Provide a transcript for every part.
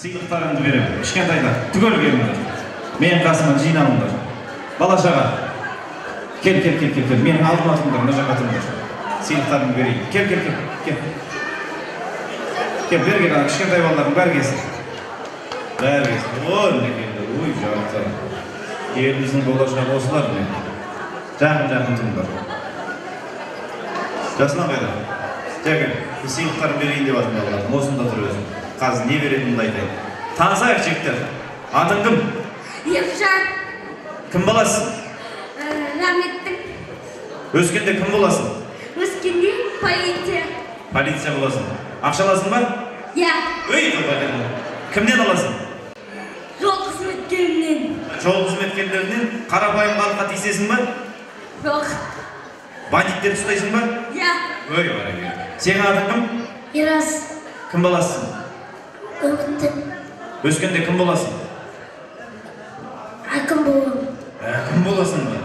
Сыйлықтарымды беремін. Кішкентайда түгел келіңдер. Менің қасыма жиналыңдар. Бала-шаға. Кел. Менің алдыма тұрыңдар, мына жаққа тұрыңдар. Сыйлықтарымды берейін. Кел. Бер кел, кішкентай балалардың бәрі келсін. Бәрі келсін. Ой, міне келді. Ой, жауаптар. Еліміздің болашағы осылар міне. Жақын тұрыңдар. Жасынан қайда? Жәкел, сыйлықтарын берейін деп атым балалардың. Осында тұр өзім. Қазір не беретінімді айтайын. Танысайық жігіттер. Атың кім? Ержан. Кім боласың? Рахметтің. Өскенде кім боласың? Өскенде полиция. Полиция боласың. Ақша аласың ба? Я. Өй, қойбайдың. Кімнен аласың? Жол қызметкерінен. Жол қызметкерлерінен қарапайым халыққа тиісесің ба? Жоқ. Бандиттерді ұстайсың ба? Я. Өй, барекелді. Сенің атың кім? Ерас. Кім боласың? Өктің. Өскенде кім боласың? Әкім болам. Кім боласың ба?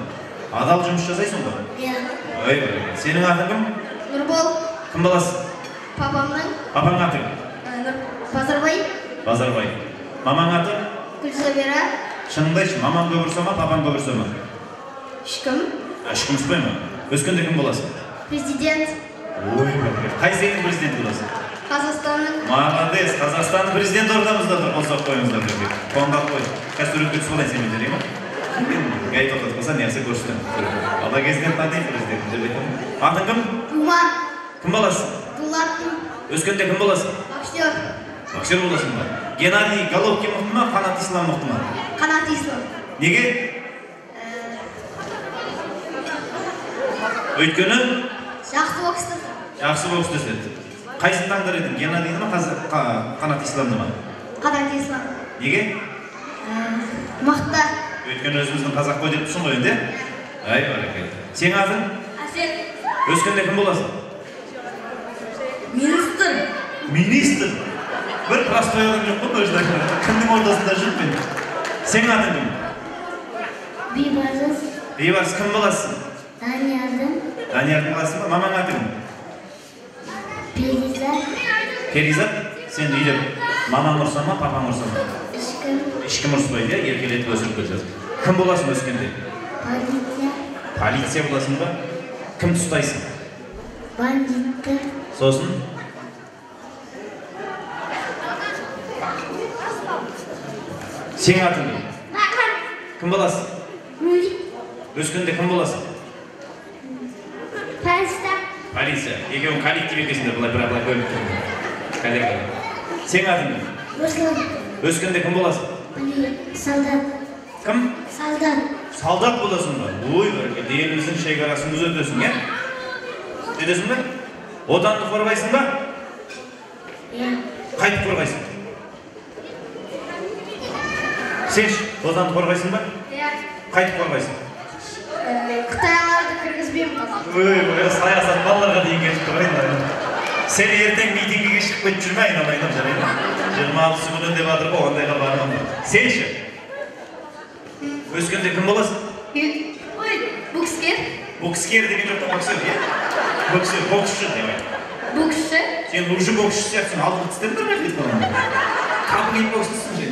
Адал жұмыс жасайсың ба? Я. Өй, барекелді. Сенің атың кім? Нұрбол. Кім боласың? Папамның. Папаң атың? Базарбай. Базарбай. Мамаң аты? Гүлсабира. Шыныңды айтшы, мамаң көп ұрса ма, папаң көп ұрса ма? Ешкім. Ешкім ұспай ма? Өскенде кім боласың? Президент. Ой, барекелді. Қайсы елдің президенті боласың? Қазақстанның. Молодец, Қазақстанның президенті ордамызда тұр. Қосақ қойыңыздар бірге. Қоңғақ қой. Қазір суретке түсіп алайын сен менде, ма? Гай тоқтатып қалса, не нәрсе көрсетем. Алла кезінен таниды президентті. Атың кім? Думан. Кім боласың? Дулаттың. Өскенде кім боласың? Боксер. Боксер боласың ба? Геннадий Головкин мықты ма, Қанат Ислам мықты ма? Қанат Ислам. Неге? Өйткені? Жақсы боксты. Жақсы боксты істеді. Қайсын таңдар едің? Геннадийді ма, Қанат Исламды ма? Қанат Ислам. Неге? Мықты. Өйткені өзіміздің қазақ қой деп тұрсың ғой енді? Ай, барекелді. Сен атың? Әсет. Өскенде кім боласың? Министр. Министр? Бір простой адам жоқ қой өзі. Кімнің ортасында жүріп мен? Сен атың кім? Бейбарыс. Бейбарыс кім боласың? Даниярдың. Даниярдың боласың ба? Мамаң атың кім? Перизат. Перизат? Сен үйде мамаң ұрса ма, папаң ұрса ма? Ешкім. Ешкім ұрыспайды, еркелетіп өсіріп келесіз. Кім боласың өскенде? Полиция. Полиция боласың ба? Кім ұстайсың? Бандитті. Сосын? Сен атың кім? Бақыр. Кім боласың? Мүлік. Өскенде кім боласың? Полиция. Полиция. Екеуің коллектив екесіңдер, былай бөліп тұрыңдар. Коллега. Сен атың кім? Руслан. Өскенде кім боласың? Солдат. Кім? Солдат. Солдат боласың ба? Ой, барекелді. Еліміздің шекарасын күзетесің, е? Жетесің бе? Отанды қорғайсың ба? Я. Қайтып қорғайсың? Сен отанды қорғайсың ба? Я. Қайтып қорғайсың? Қытайларды кіргізбеймін. Ой, саясат балаларға дейін кетіп тұрайын. Сен ертең митингіге шығып кетіп жүрме, айналайын, жарайды. 26 күні деп жатыр ғой, ондайға бармам ба? Сен ше? Өскенде кім боласың? Ой, бокскер. Бокскер деген жоқта боксер, е? Боксер, боксшы демейді. Боксшы. Сен уже боксшы сияқтысың, алдыңғы тістен бір мәлет қаламын. Қапын боксшысың сен.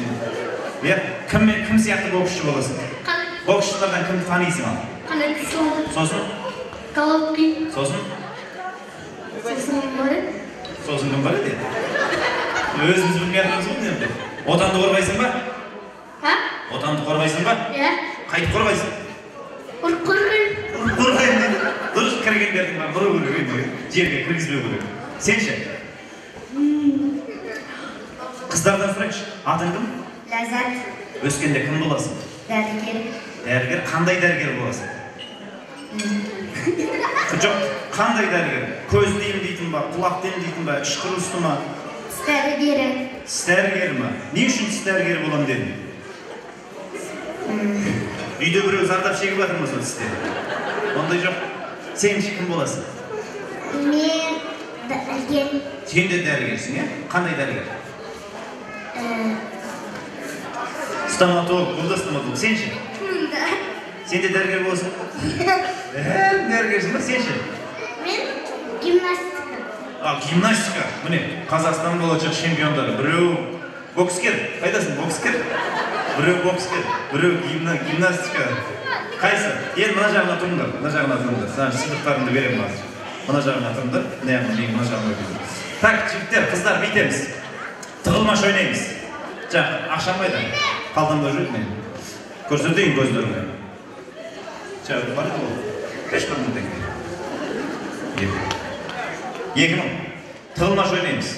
Е, кім сияқты боксшы боласың? Боксшылардан кімді танисың ал? Қанат Ислам. Сосын? Головкин. Сосын? Сосын бар еді. Сосын кім бар еді? Өзіміз білмеятынымыз ғой енді. Отанды қорғайсың ба? Ха? Отанды қорғайсың ба? Я. Қайтып қорғайсың? Қорқырмын. Қорғайын дейді. Дұрыс кіргендердің бар, бұру керек, жерге кіргізбеу керек. Сен ше? Қыздардан сұрайықшы, атың кім? Ләззат. Өскенде кім боласың? Дәрігер. Дәрігер, қандай дәрігер боласың? Жоқ, қандай дәрігер? Көзді емдейтін ба, құлақты емдейтін ба, іш құрылысты ма? Тіс дәрігері. Тіс дәрігері ма? Не үшін тіс дәрігері болам дедің? Үйде біреу зардап шегіп жатыр ма сол тістен? Ондай жоқ. Сен кім боласың? Мен дәрігер. Сен де дәрігерсің, е? Қандай дәрігер? Стоматолог, бұл да стоматолог. Сен ше? Сен де дәрігер боласың? Дәрігерсің ба? Сен ше? Мен гимнастика. Гимнастика. Міне, Қазақстан болашақ чемпиондары. Біреу Бокскер, қайдасың, бокскер? Біреу бокскер, біреу гимнастика. Қайсы? Енді мына жағына тұрыңдар, Саған сыйлықтарымды беремін қазір. Мына жағына тұрыңдар, мына жағына беремін. Так, жігіттер, қыздар, бүйтеміз. Тығылмаш ойнаймыз. Ақшам қайда? Қалтамда жүреді ме? Көрсетейін көздеріңе. Бар еді ол? 5 мың теңге. 2 мың. Тығылмаш ойнаймыз.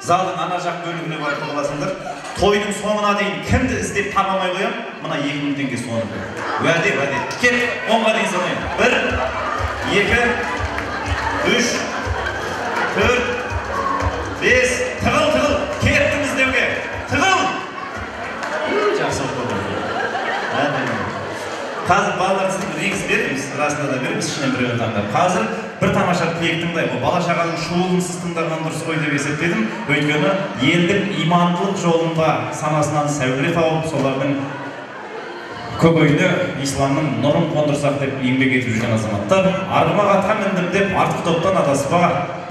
Залдың ана жақ бөлігіне барып тығыласыңдар. Тойдың соңына дейін кімді іздеп табамай қоям? Мына 2 мың теңге соңы. Уәде. Кет, 10-ға дейін санайын. 1, 2, 3, 4, 5. Тығыл. Кеттім іздеуге. Тығыл! Жақсы болды. Қазір балалар сіздің реңіз береміз, расында да береміз, ішінен біреуін таңдап. Қазір бір тамаша тілек тыңдай. Бала шағаның шуылынсыз тыңдарған дұрыс қой деп есептедім. Өйткені елдің имандылық жолында санасынан сәуле тауып, солардың көкейіне исламның нұрын қондырсақ деп еңбек етіп жүрген азаматтар. Арғымақ атқа міндім деп артық топтан адаспа,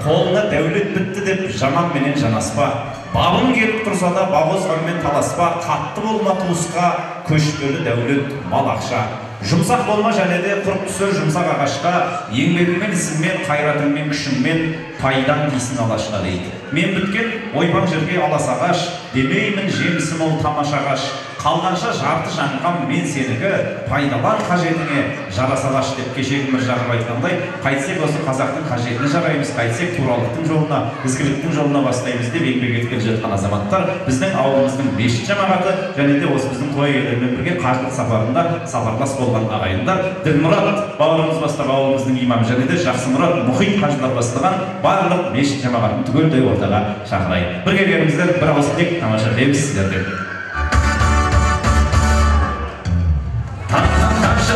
қолына дәулет бітті деп жаманменен жанаспа. Бабың келіп тұрса да бауызғанмен таласпа, қатты болма туысқа, көшпелі дәулет мал ақша. Жұмсақ болма және де құрып түсір жұмсақ ағашқа, еңбегіңмен, ісіңмен, қайратыңмен, күшіңмен пайдан дейсін алашқа дейді. Мен біткен ойпаң жерге алас ағаш, демеймін жемісім ол тамаша ағаш. Қалғанша жарты жаңғам мен сенікі, пайдалан қажетіңе жарас ағаш деп кешегі Міржағып айтқандай, қайтсек осы қазақтың қажетіне жараймыз, қайтсек туралықтың жолына, ізгіліктің жолына бастаймыз деп еңбек етіп жатқан азаматтар біздің ауылымыздың мешіт жамағаты және де осы біздің той иелерімен бірге қажылық сапарында сапарлас болған ағайындар, Ділмұрат бауырымыз бастап ауылымыздың имамы және де Жақсымұрат мұхит қажылар бастаған барлық мешіт жамағатын түгелдей ортаға шақырайын. Бірге келіңіздер, бір ауыз тілек тамаша лебіз сіздерден.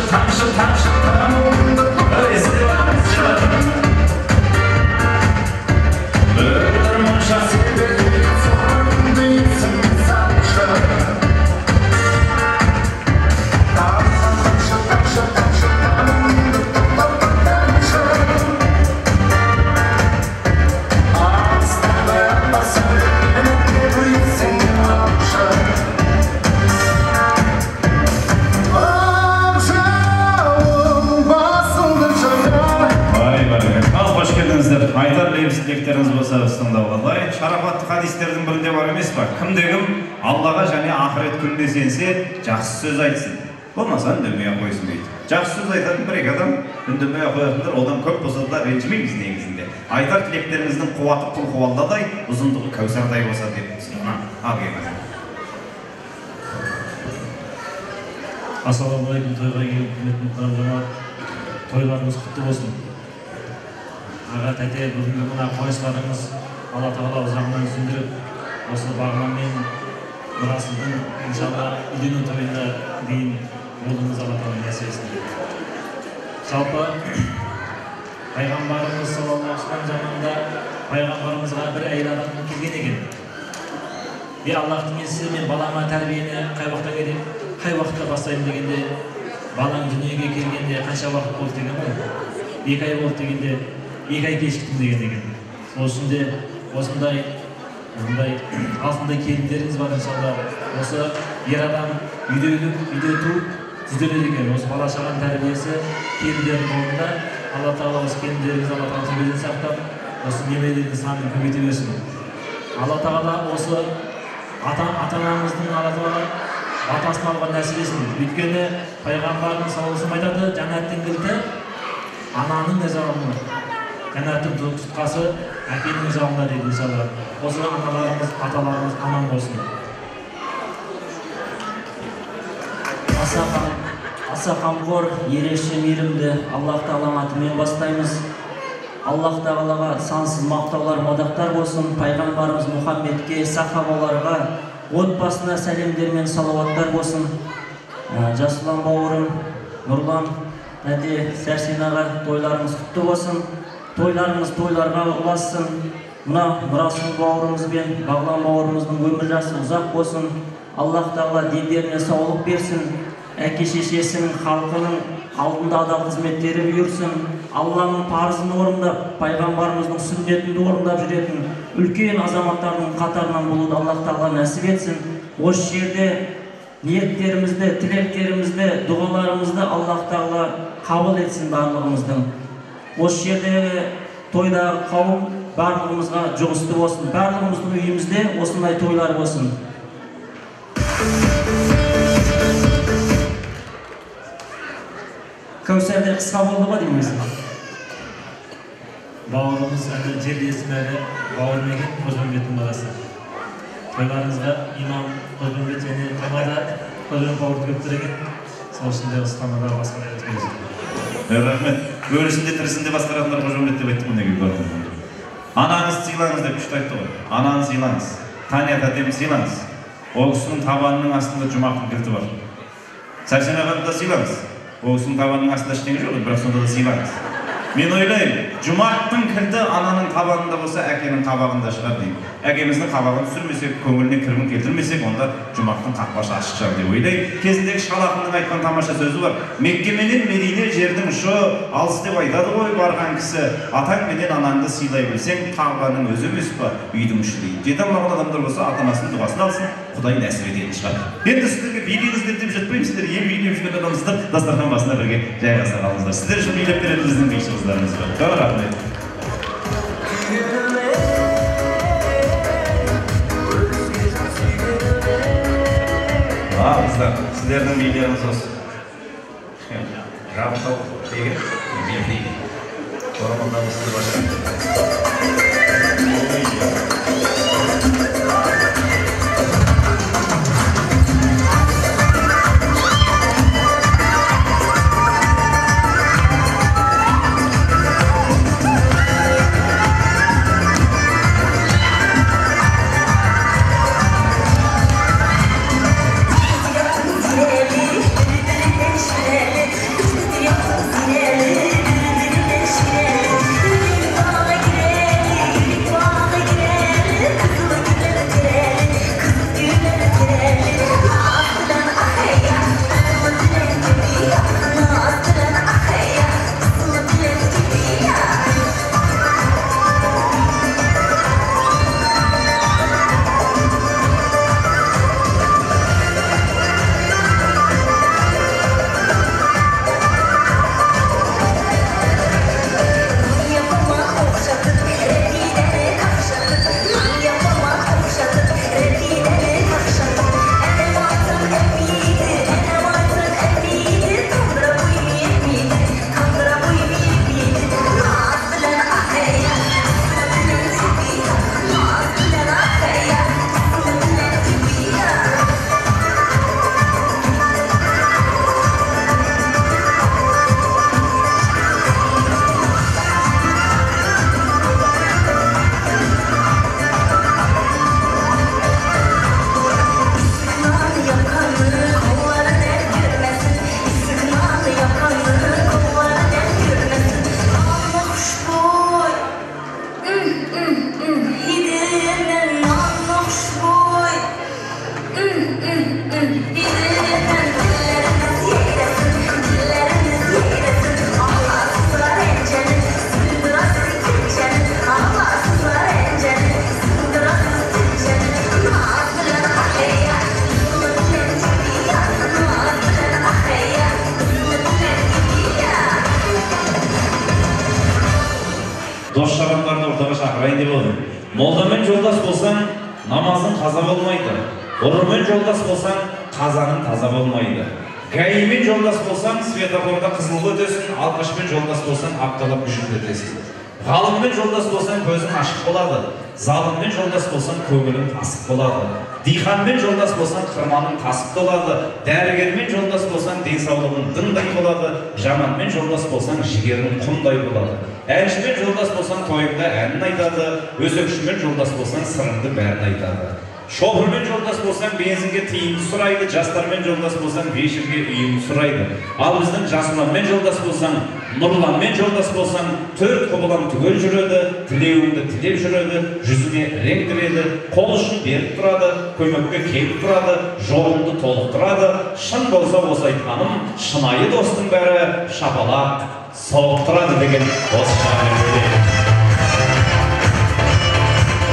Тамшы, бір мұнша себебі соғын дейсің самшы. Тамшы, тамымды тұқтап тамшы. Астағы басын әнетке бүйсің амшы. Айтар лебіз тілектеріңіз болса ұстыңдауға лай. Шарапатты хадистердің бірінде бар емес па? Кімде-кім Аллаға және ақырет күніне сенсе, жақсы сөз айтсын. Болмаса үндемей қойсын дейді. Жақсы сөз айтатын бір-екі адам үндемей қоятындар, одан көп болса да ренжімейміз негізінде. Айтар тілектеріңіздің қуаты құл-қуалдадай, ұзындығы кәусардай болса деп сұраған. Ассалаумағалейкум, тойға келіп құрметті мұқтарым, тойларыңыз құтты болсын. Аға тәте, бүгінгі мына қойшыларыңыз Алла тағала ұзағынан сүндіріп, осы бағланмен мұрасыздың иншалла үйлену тойына дейін болуыңыз Алла тағала нәсіп етсін. Жалпы пайғамбарымыз саллаллаху алейхи ва саллям заманында пайғамбарымызға бір әйел адам келген екен. Аллахтың иесі, мен балама тәрбиені қай уақытта керек, қай уақытта бастаймын дегенде, балаң дүниеге келгенде қанша уақыт болды деген ғой? 2 ай болды дегенде, 2 ай кешіктім деген екен. Осындай алтындай келіндеріңіз бар иншалла. Осы ер адам үйде туып түзеледі екен. Осы бала шағаның тәрбиесі келіндердің қолында. Алла тағала осы келіндеріңізді Алла тағала төбеден сақтап, осы немелердің санын көбейте берсін. Алла тағала осы ата-анамыздың Алла тағала атасын алуға нәсіп етсін. Өйткені пайғамбарымыз саллаллаху алейхи ва саллям айтады, жәннаттың кілті ананың назарында. Жәннаттың тұтқасы әкенің жағында дейді иншалла. Осы аналарымыз, аталарымыз аман болсын. Аса қамқор, ерекше мейірімді Аллах тағала атымен бастаймыз. Аллах тағалаға сансыз мақтаулар, мадақтар болсын. Пайғамбарымыз Мұхаммедке, сахабаларға, отбасына сәлемдер мен салауаттар болсын. Жасұлан бауырым, Нұрлан, тәте, Сәрсенаға тойларымыз құтты болсын. Тойларымыз тойларға ұлассын. Мына Нұрасыл бауырымыз бен Бағлан бауырымыздың өмір жасы ұзақ болсын. Аллах тағала дендеріне саулық берсін. Әке шешесінің, халқының алдында адал қызметтері бұйырсын. Алланың парызын орындап, пайғамбарымыздың сүннетін орындап жүретін үлкен азаматтардың қатарынан болуды Аллах Тағала нәсіп етсін. Осы жерде ниеттерімізді, тілектерімізді, дұғаларымызды Аллах Тағала қабыл етсін барлығымыздың. Осы жердегі тойдағы қауым барлығымызға жұғысты болсын. Барлығымыздың үйімізде осындай тойлар болсын. Кәусәрде қысқа болды ма дейміз? Бауырымыз әлі жерлесім әлі Бауырмеген Қожамбеттің баласы. Тойларыңызға имам Қожамбет және Қамада Қожамбет бауырды көптір екен. Сол үшін де ұстанада басқара өткізді. Рахмет. Өрісінде тірісінде басқаратындар Қожамбет деп айттым неге көрдім. Анаңыз сыйлаңыз деп күшті айтты ғой. Анаңыз сыйлаңыз. Тания тәтем сыйлаңыз. Ол кісінің табанының астында жұмақтың кілті бар. Сәрсен ағамды да сыйлаңыз. Ол кісінің табанының астында ештеңе жоқ, бірақ сонда да сыйлаңыз. Мен ойлаймын, жұмақтың кілті ананың табанында болса, әкенің қабағында шығар деймін. Әкеміздің қабағын түсірмесек, көңіліне кірбің келтірмесек, онда жұмақтың қақпасы ашық шығар деп ойлаймын. Кезіндегі Шал ақынның айтқан тамаша сөзі бар. Мекке менен Медине жердің ұшы, алыс деп айтады ғой барған кісі. Атаң менен анаңды сыйлай білсең, Кағбаның өзі емес па, үйдің іші дейді. Жете алмаған адамдар болса, ата-анасының дұғасын алсын, Құдай нәсіп ететін шығар. Енді сіздерге билейіңіздер деп жатпаймын, сіздер ел билеп жүрген адамсыздар, дастархан басына бірге жайғаса қалыңыздар. Сіздер үшін билеп беретін біздің биші қыздарымыз бар. Рахмет. Қыздар, сіздердің билеріңіз осы. Жабықтау деген, бил деген. Орамалдағы сізді башар. Дос-жарандарды ортаға шақырайын деп отырмын. Молдамен жолдас болсаң, намазың қаза болмайды. Ұрымен жолдас болсаң, қазаның таза болмайды. Гаймен жолдас болсаң, светофорда қызыл өтесің, алқашпен жолдас болсаң, апталап күшін өтесің. Ғалыммен жолдас болсаң, көзің ашық болады. Залыммен жолдас болсаң, көңілің тасып болады. Диханмен жолдас болсаң, қырманың тасып толады. Дәрігермен жолдас болсаң, денсаулығың дыңдай болады. Жаманмен жолдас болсаң, жігерің құмдай болады. Әншімен жолдас болсаң, тойыңда әнін айтады. Өсекшімен жолдас болсаң, сырыңды бәрін айтады. Шофырмен жолдас болсаң, бензинге тиынды сұрайды. Жастармен жолдас болсаң, бешірге үйіңді сұрайды. Ал біздің Жасұланмен жолдас болсаң, Нұрланмен жолдас болсаң, төрт құбылан түгел жүреді, тілеуіңді тілеп жүреді, жүзіңе рең кіреді, қол ұшын беріп тұрады, көмекке келіп тұрады, жолыңды толықтырады. Шын болса осы айтқаным, шынайы достың бәрі шапалақ sovuqtiradi degan o'z sha'niga.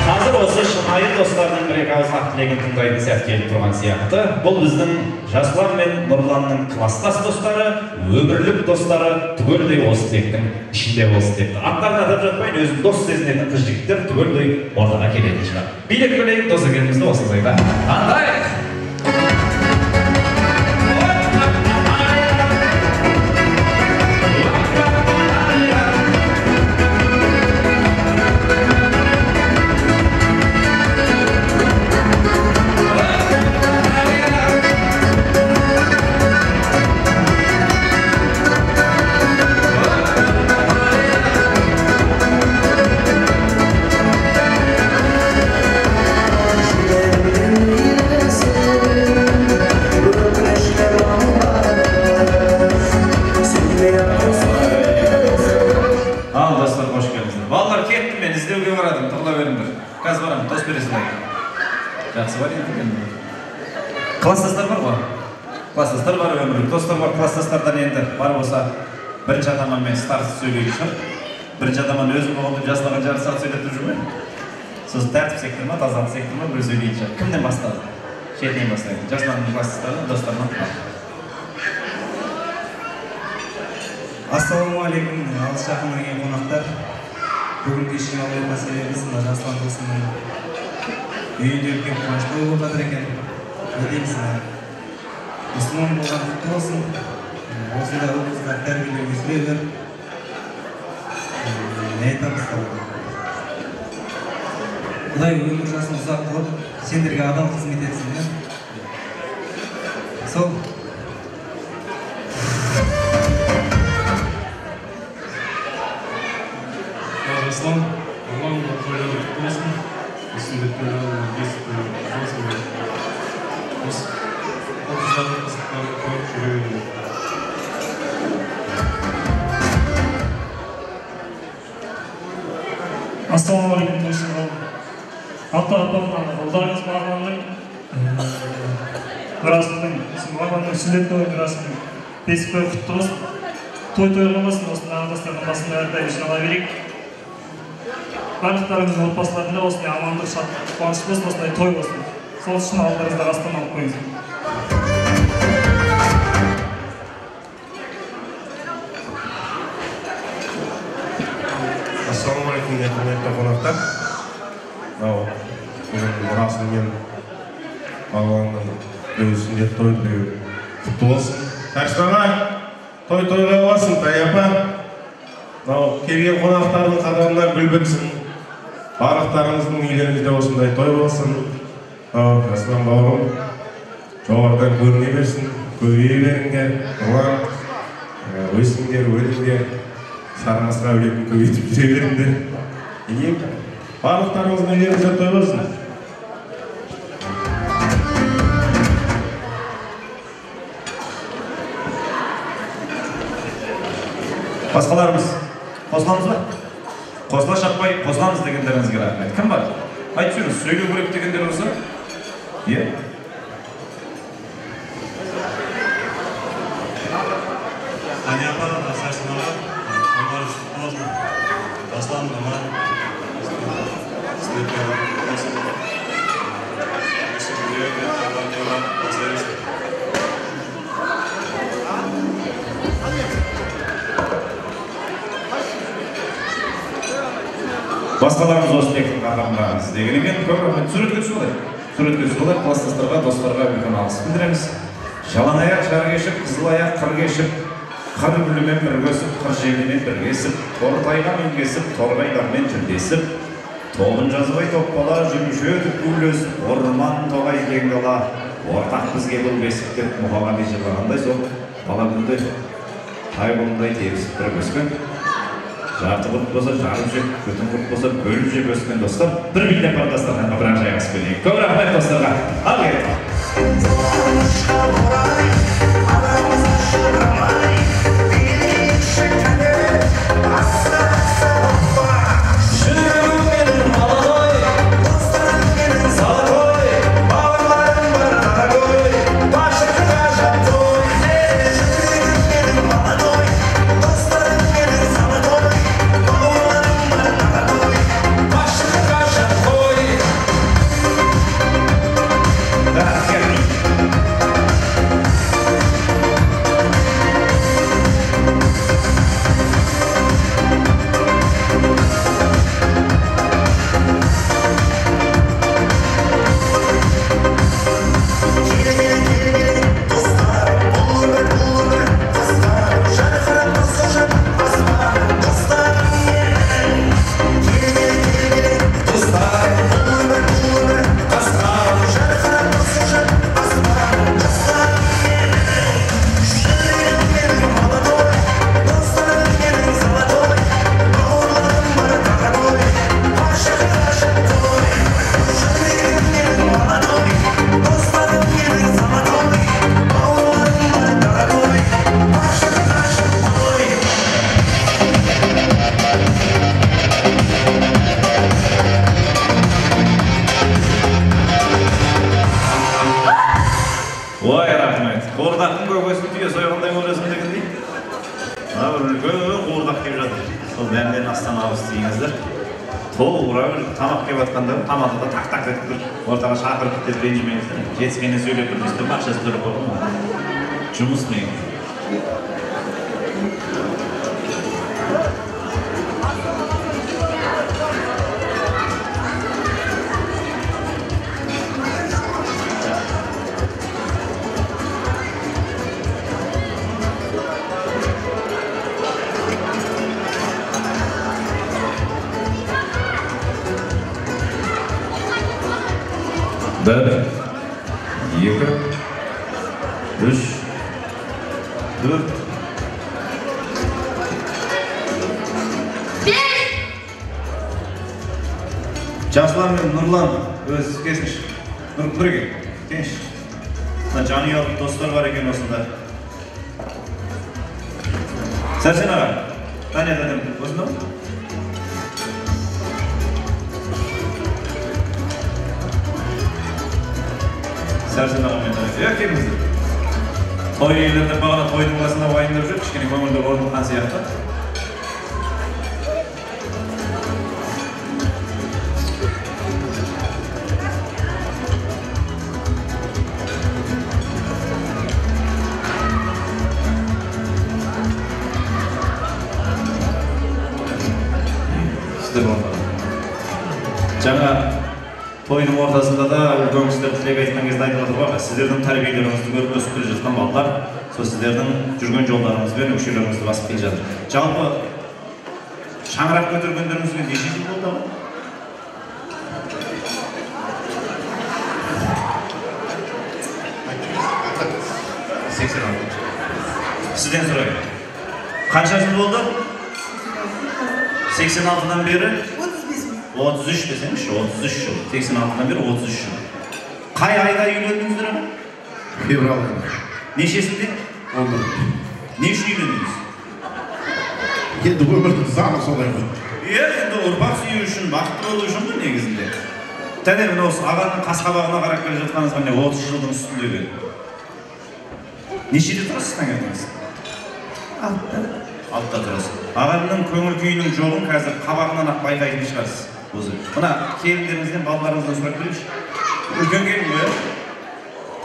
Hazır olsa şınayı dostlarının bir ekavızın aktilegin tındaydı sert gelip turgan siyahtı. Бұл біздің Жасұлан мен Нұрланның класстас достары, өмірлік достары түгелдей осы тектің ішінде осы текті. Аттарын атап жатпайын, өзін дос сезінетін қыз жігіттер түгелдей ортаға келетін шығар. Билек білейік дос екенімізді осындайда. Андайық! Klassdaslar var mı? Klassdaslar var ömürlük. Dostlar var, klassdaslardan endi var olsa birinci adamdan men starsiz söyleyişim. Birinci adamdan özüm oldu, jaslagan jarı saat söylep durjum. Siz tertip sektorma, tazalıq sektorma bir söyleyişim. Kimden başladı? Şeyden başlaydı. Jaslagan klassdaslardan dostlardan. Assalamu alaikum, alыс жақын келген қонақтар. Бүгінгі кешке алып мәселеміз Жасұлан досымның үйінде үлкен қуаныш той болып жатыр екен. Ne деймісің? Мұсылман болған құтты болсын. Осында ұл-қызға тәрбиелеу өсіре бер. Не айтамыз табылды? Құдай өмір жасын ұзақ қылып, сендерге адам қызмет етсін. Сол. Жасұлан, Аллахың тойлары құтты болсын. Осындай тойлардың бесік болсын. Otuzların kısıtları koyup жүрегіне. Ассалаумағалейкум достар. Ата-апамнан ұлдарыңыз бағланның мұрасының, бағланның сүндет той мұрасының бесік той құтты болсын. Той тойланбасын, осындағы достардың басында әрдайым жинала берейік. Барлықтарыңыздың отбасыларында осындай амандық, шаттық, қуаныш болсын, осындай той болсын. Сол үшін алдарыңызда астан алып қойыңыз. Ассалаумағалейкум, құрметті қонақтар. Бүгін расымен Алланың өзінде той құтты болсын. Тәршіғай, той-тойға болсын, таяпа. Келген қонақтардың қадамына гүл бітсін. Барлықтарыңыздың үйлеріңізде осындай той болсын. Жасұлан бауырым, жоғарыдан көріне берсін, көбейе беріңдер, өсіңдер, өліңдер, сармасқа өлетін көбейтіп жүре беріңдер. Барлықтарыңыздың үйлеріңізде той болсын. Басқаларымыз қосыламыз ба? Қосыла шаппай, қосыламыз дегендеріңізге рахмет. Кім бар? Айтып жүріңіз, сөйлеу керек дегендер болса? Иә? Анияпа, Сарсынаға, олар болсын. Аслан, Амар, Басқаларымыз осы тектің қадамға іздеген екен. Көп рахмет. Суретке түсіп олай. Класстастарға, достарға үлкен алғыс білдіреміз. Жалаң аяқ жар кешіп, қызыл аяқ қыр кешіп, қыр гүлімен біргесіп, қыр желімен біргесіп, тортайға мінгесіп, торғайлармен жүндесіп, тобын жазбай топпала, жүрміше өтіп гүлесіп, орман тоғай кең дала, ортақ бізге бұл бесік деп Мұхаммед жырлағандай сол бала күнде тайбұлындай терісіп бір өскен. Жарты құрт болса жарып жеп, бүтін құрт болса бөліп жеп өскен достар, бір билден бар достарға бірақ жайғас берейік. Көп рахмет достарға. Ал келді. Қонақтың көкесін түйе сойғандай көресің дегендей. Мына бір үлкен қуырдақ келіп жатыр. Сол бәрінен астан ауыз тиіңіздер. Толыра бір тамақ келіп жатқанда тамақты да так етіп бір ортаға шақырып деп ренжімеңіздер. Жетіскенде сөйлеп бір дейсіздер, ақшасы төлеп қойдым. Жұмыс мен. Bir, iki, üç, dört. Жасұлан мен Нұрлан өз кесіш. Нұр екен, кеш. Жанұялық достар бар екен осында. Сәрсен аға, танияд адам осында ма? Сәрсен ағамен танияд. Келіңіздер. Той үйлерде бағана тойдың басында уайымдап жүр, кішкене көңілді орныққан сияқты. Жаңа тойдың ортасында да үлкен кісілер тілек айтқан кезде айтып отыр ғой, сіздердің тәрбиелеріңізді көріп өсіп келе жатқан балалар, сол сіздердің жүрген жолдарыңызбен өкшелеріңізді басып келе жатыр. Жалпы шаңырақ көтергендеріңізге неше жыл болды ма? Сізден сұрайын. Қанша жыл болды? 86-дан бері? 33 desеңізші, 33 жыл. 86-дан бері 33 жыл. Қай айда үйлендіңіздер ма? Феврал айында. Нешесінде? 11. Не үшін үйлендіңіз? Енді өмірдің заңы солай ғой. Енді ұрпақ сүю үшін, бақытты болу үшін ғой негізінде. Тәне мен осы ағаның қас-қабағына қарап келе жатқаныңызға міне 30 жылдың үстіндегі. Нешеде тұрасыз таңертеңіз? 6-та тұрасыз. Ағаның көңіл күйінің жоғын қазір қабағынан ақ байқайтын шығарсыз. Мына келіндеріңізден, балаларыңыздан сұрап келейінші. Үлкен келін ғой,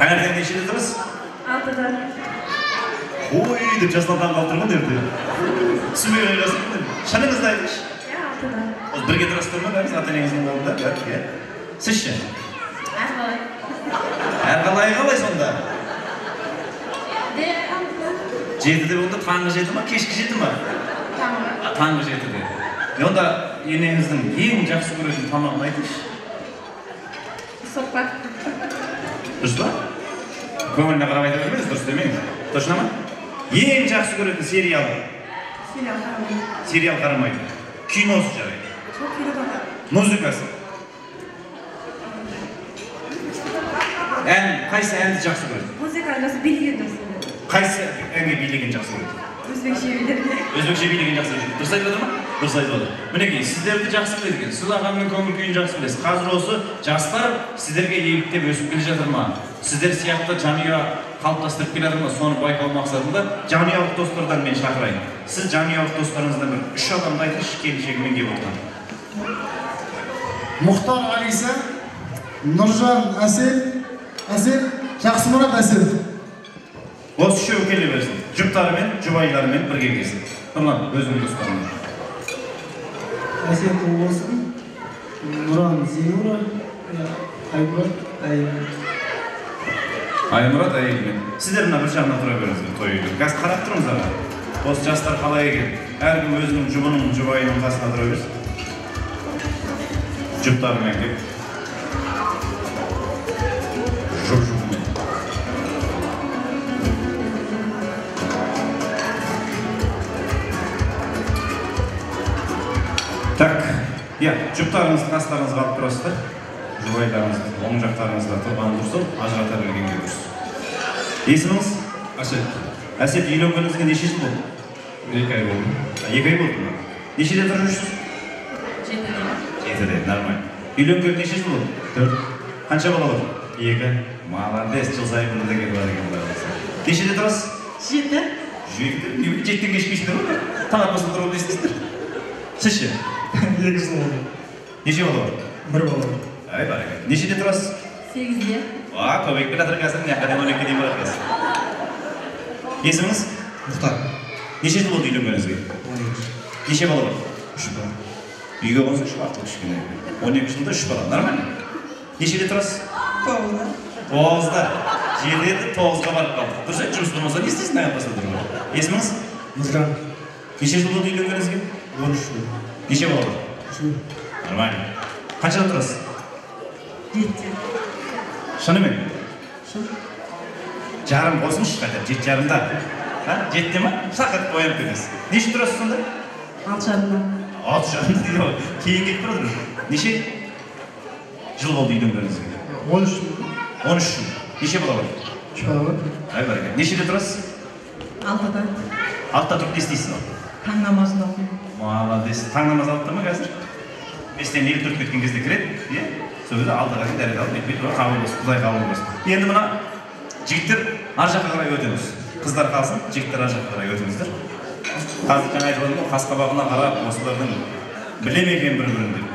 таңертең нешеде тұрасыз? 6-да. Ой, деп жасылдан қалып тұрған ерді. Түсінбей ойласын. Шыныңызды айтыңызшы. 6-да. Осы бірге тұрасыздар ма бәріңіз ата-енеңіздің қолында? Сіз ше? Әрқалай. Әрқалай қалай сонда? 7-де болды, таңғы 7 ма, кешкі 7 ма? Таңғы 7-де. Онда енеңіздің ең жақсы көретін тамағын айтыңызшы. Соппа. Дұрыс па? Көңіліне қарап айта бермеңіз, дұрыс демеңіз. Точно ма? Ең жақсы көретін сериалы? Сериал қарамайды. Киносы жарайды. Музыкасы? Қайсы әнді жақсы көреді? Музыканы билеген дұрыс. Қайсы әнге билеген жақсы көреді? Өзбекше билеген. Өзбекше билеген жақсы көреді. Дұрыс айтып отыр ма? Дұрыс айтып отыр. Мінекей, сіздерді жақсы біледі екен. Сіз ағамның көңіл күйін жақсы білесіз. Қазір осы жастар сіздерге еліктеп өсіп келе жатыр ма? Сіздер сияқты жанұя қалыптастырып келе жатыр ма? Соны байқау мақсатында жанұялық достардан мен шақырайын. Сіз жанұялық достарыңыздан бір 3 адамды айтыңызшы, келіншегімен келіп отырған. Мұхтар Алиса, Нұржан Әсел, Жақсымұрат Әсел. Осы үшеуі келе берсін. Жұптарымен, жұбайларымен бірге келсін. Нұрлан, өзіңнің достарыңмен. Әсел болсын, Нұран Зинура, Аймұрат Әйелмен. Аймұрат Әйелмен. Сіздер мына бір жағына тұра беріңіздер той үйде. Қазір қарап тұрыңыздар ма? Осы жастар қалай екен? Әркім өзінің жұбының, жұбайының қасына тұра берсін. Жұптарымен кеп. Жұп-жұпымен. Так, жұптарыңызды қастарыңызға алып тұрасыздар. Жұбайларыңызды, оң жақтарыңызда тұрған дұрсын, ажырата бергенге дұрсын. Есіміңіз? Әсет. Әсет, үйленгеніңізге неше жыл болды? 2 ай болды. 2 ай болды ма? Нешеде тұрып жүрсіз? 7-де, нормально. Үйленгенге неше жыл болды? 4. Қанша бала бар? 2. Молодец, жыл сайын бірінде келіп жатыр екен. Нешеде тұрасыз? 7. 7-тен кешкейсіңдер ма? Таң атпастан тұрып дейсіздер. Сіз ше? 2 жыл болды. Неше бала бар? 1 бала бар. Ай, барекелді. Нешеде тұрасыз? 8-де. Көбейіп келатыр қазір, мына 12-ге дейін барады қазір. Есіміңіз? Мұхтар. Неше жыл болды үйленгеніңізге? 12. Неше бала бар? 3 бала. Үйге қонса 3 артық кішкене. 12 жылда 3 бала, нормально. Нешеде тұрасыз? 9-да. 9-да. 7-ді 9-ға барып қалдық. Дұрыс айтты, жұмыс болмаса не істейсің таң атпастан тұрып? Есіміңіз? Нұржан. Неше жыл болды үйленгеніңізге? 13 жыл. Неше бала бар? 3. Нормально. Қаншада тұрасыз? 7-де. Шынымен? Шын. Жарым қосыңызшы қайта, 7,5-да. 7-де ма? Сақат оянып кетесіз. Неше тұрасыз сонда? 6,5-да. 6,5-да дейді. Кейін кетіп тұрады. Неше жыл болды үйленгеніңізге? 13 жыл. 13 жыл. Неше бала бар? 3 бала бар. Ай, барекелді. Нешеде тұрасыз? 6-да. 6-да тұрып не істейсіз ол? Таң намазын оқимын. Молодец. Таң намаз алды ма қазір? 5-тен елі тұрып кеткен кезде кіреді, иә? Сөзді алдыға дейін дәрет алып, етпейді, қабыл болсын, Құдай қабыл болсын. Енді мына жігіттер ар жаққа қарай өтеміз. Қыздар қалсын, жігіттер ар жаққа қарай өтіңіздер. Қазір жаңа айтып отырмын, қас-қабағына қарап, осылардың білем екен бір-бірін деп.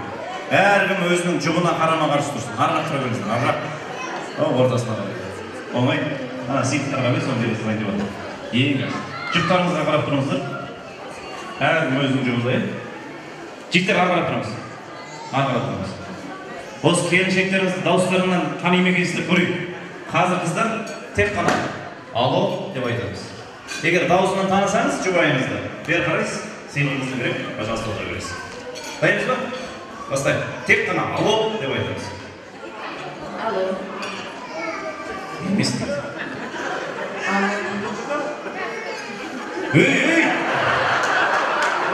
Әркім өзінің жұбына қарама-қарсы тұрсын. Ар-жақ тұра беріңіздер, ар-жақ. Ортасына қарай. Оңай. Ана сыйықтарға емес, оны бересіз айтып отыр. Ең жақсы. Жұптарыңызға қарап тұрыңыздар. Әркім өзінің жұбына, жігіттер ар қарап тұрамыз. Ар қарап тұрамыз. Осы келіншектеріңізді дауыстарынан танимын екенсіздер көрейік. Қазір қыздар тек қана алло деп айтамыз. Егер дауысынан танысаңыз, жұбайыңызды бері қарайсыз, сеніміңізді берем, пожалуйста отыра бересіз. Дайынбыз ба? Бастайық. Тек қана алло деп айтамыз. Алло. Емес дейді. Ей!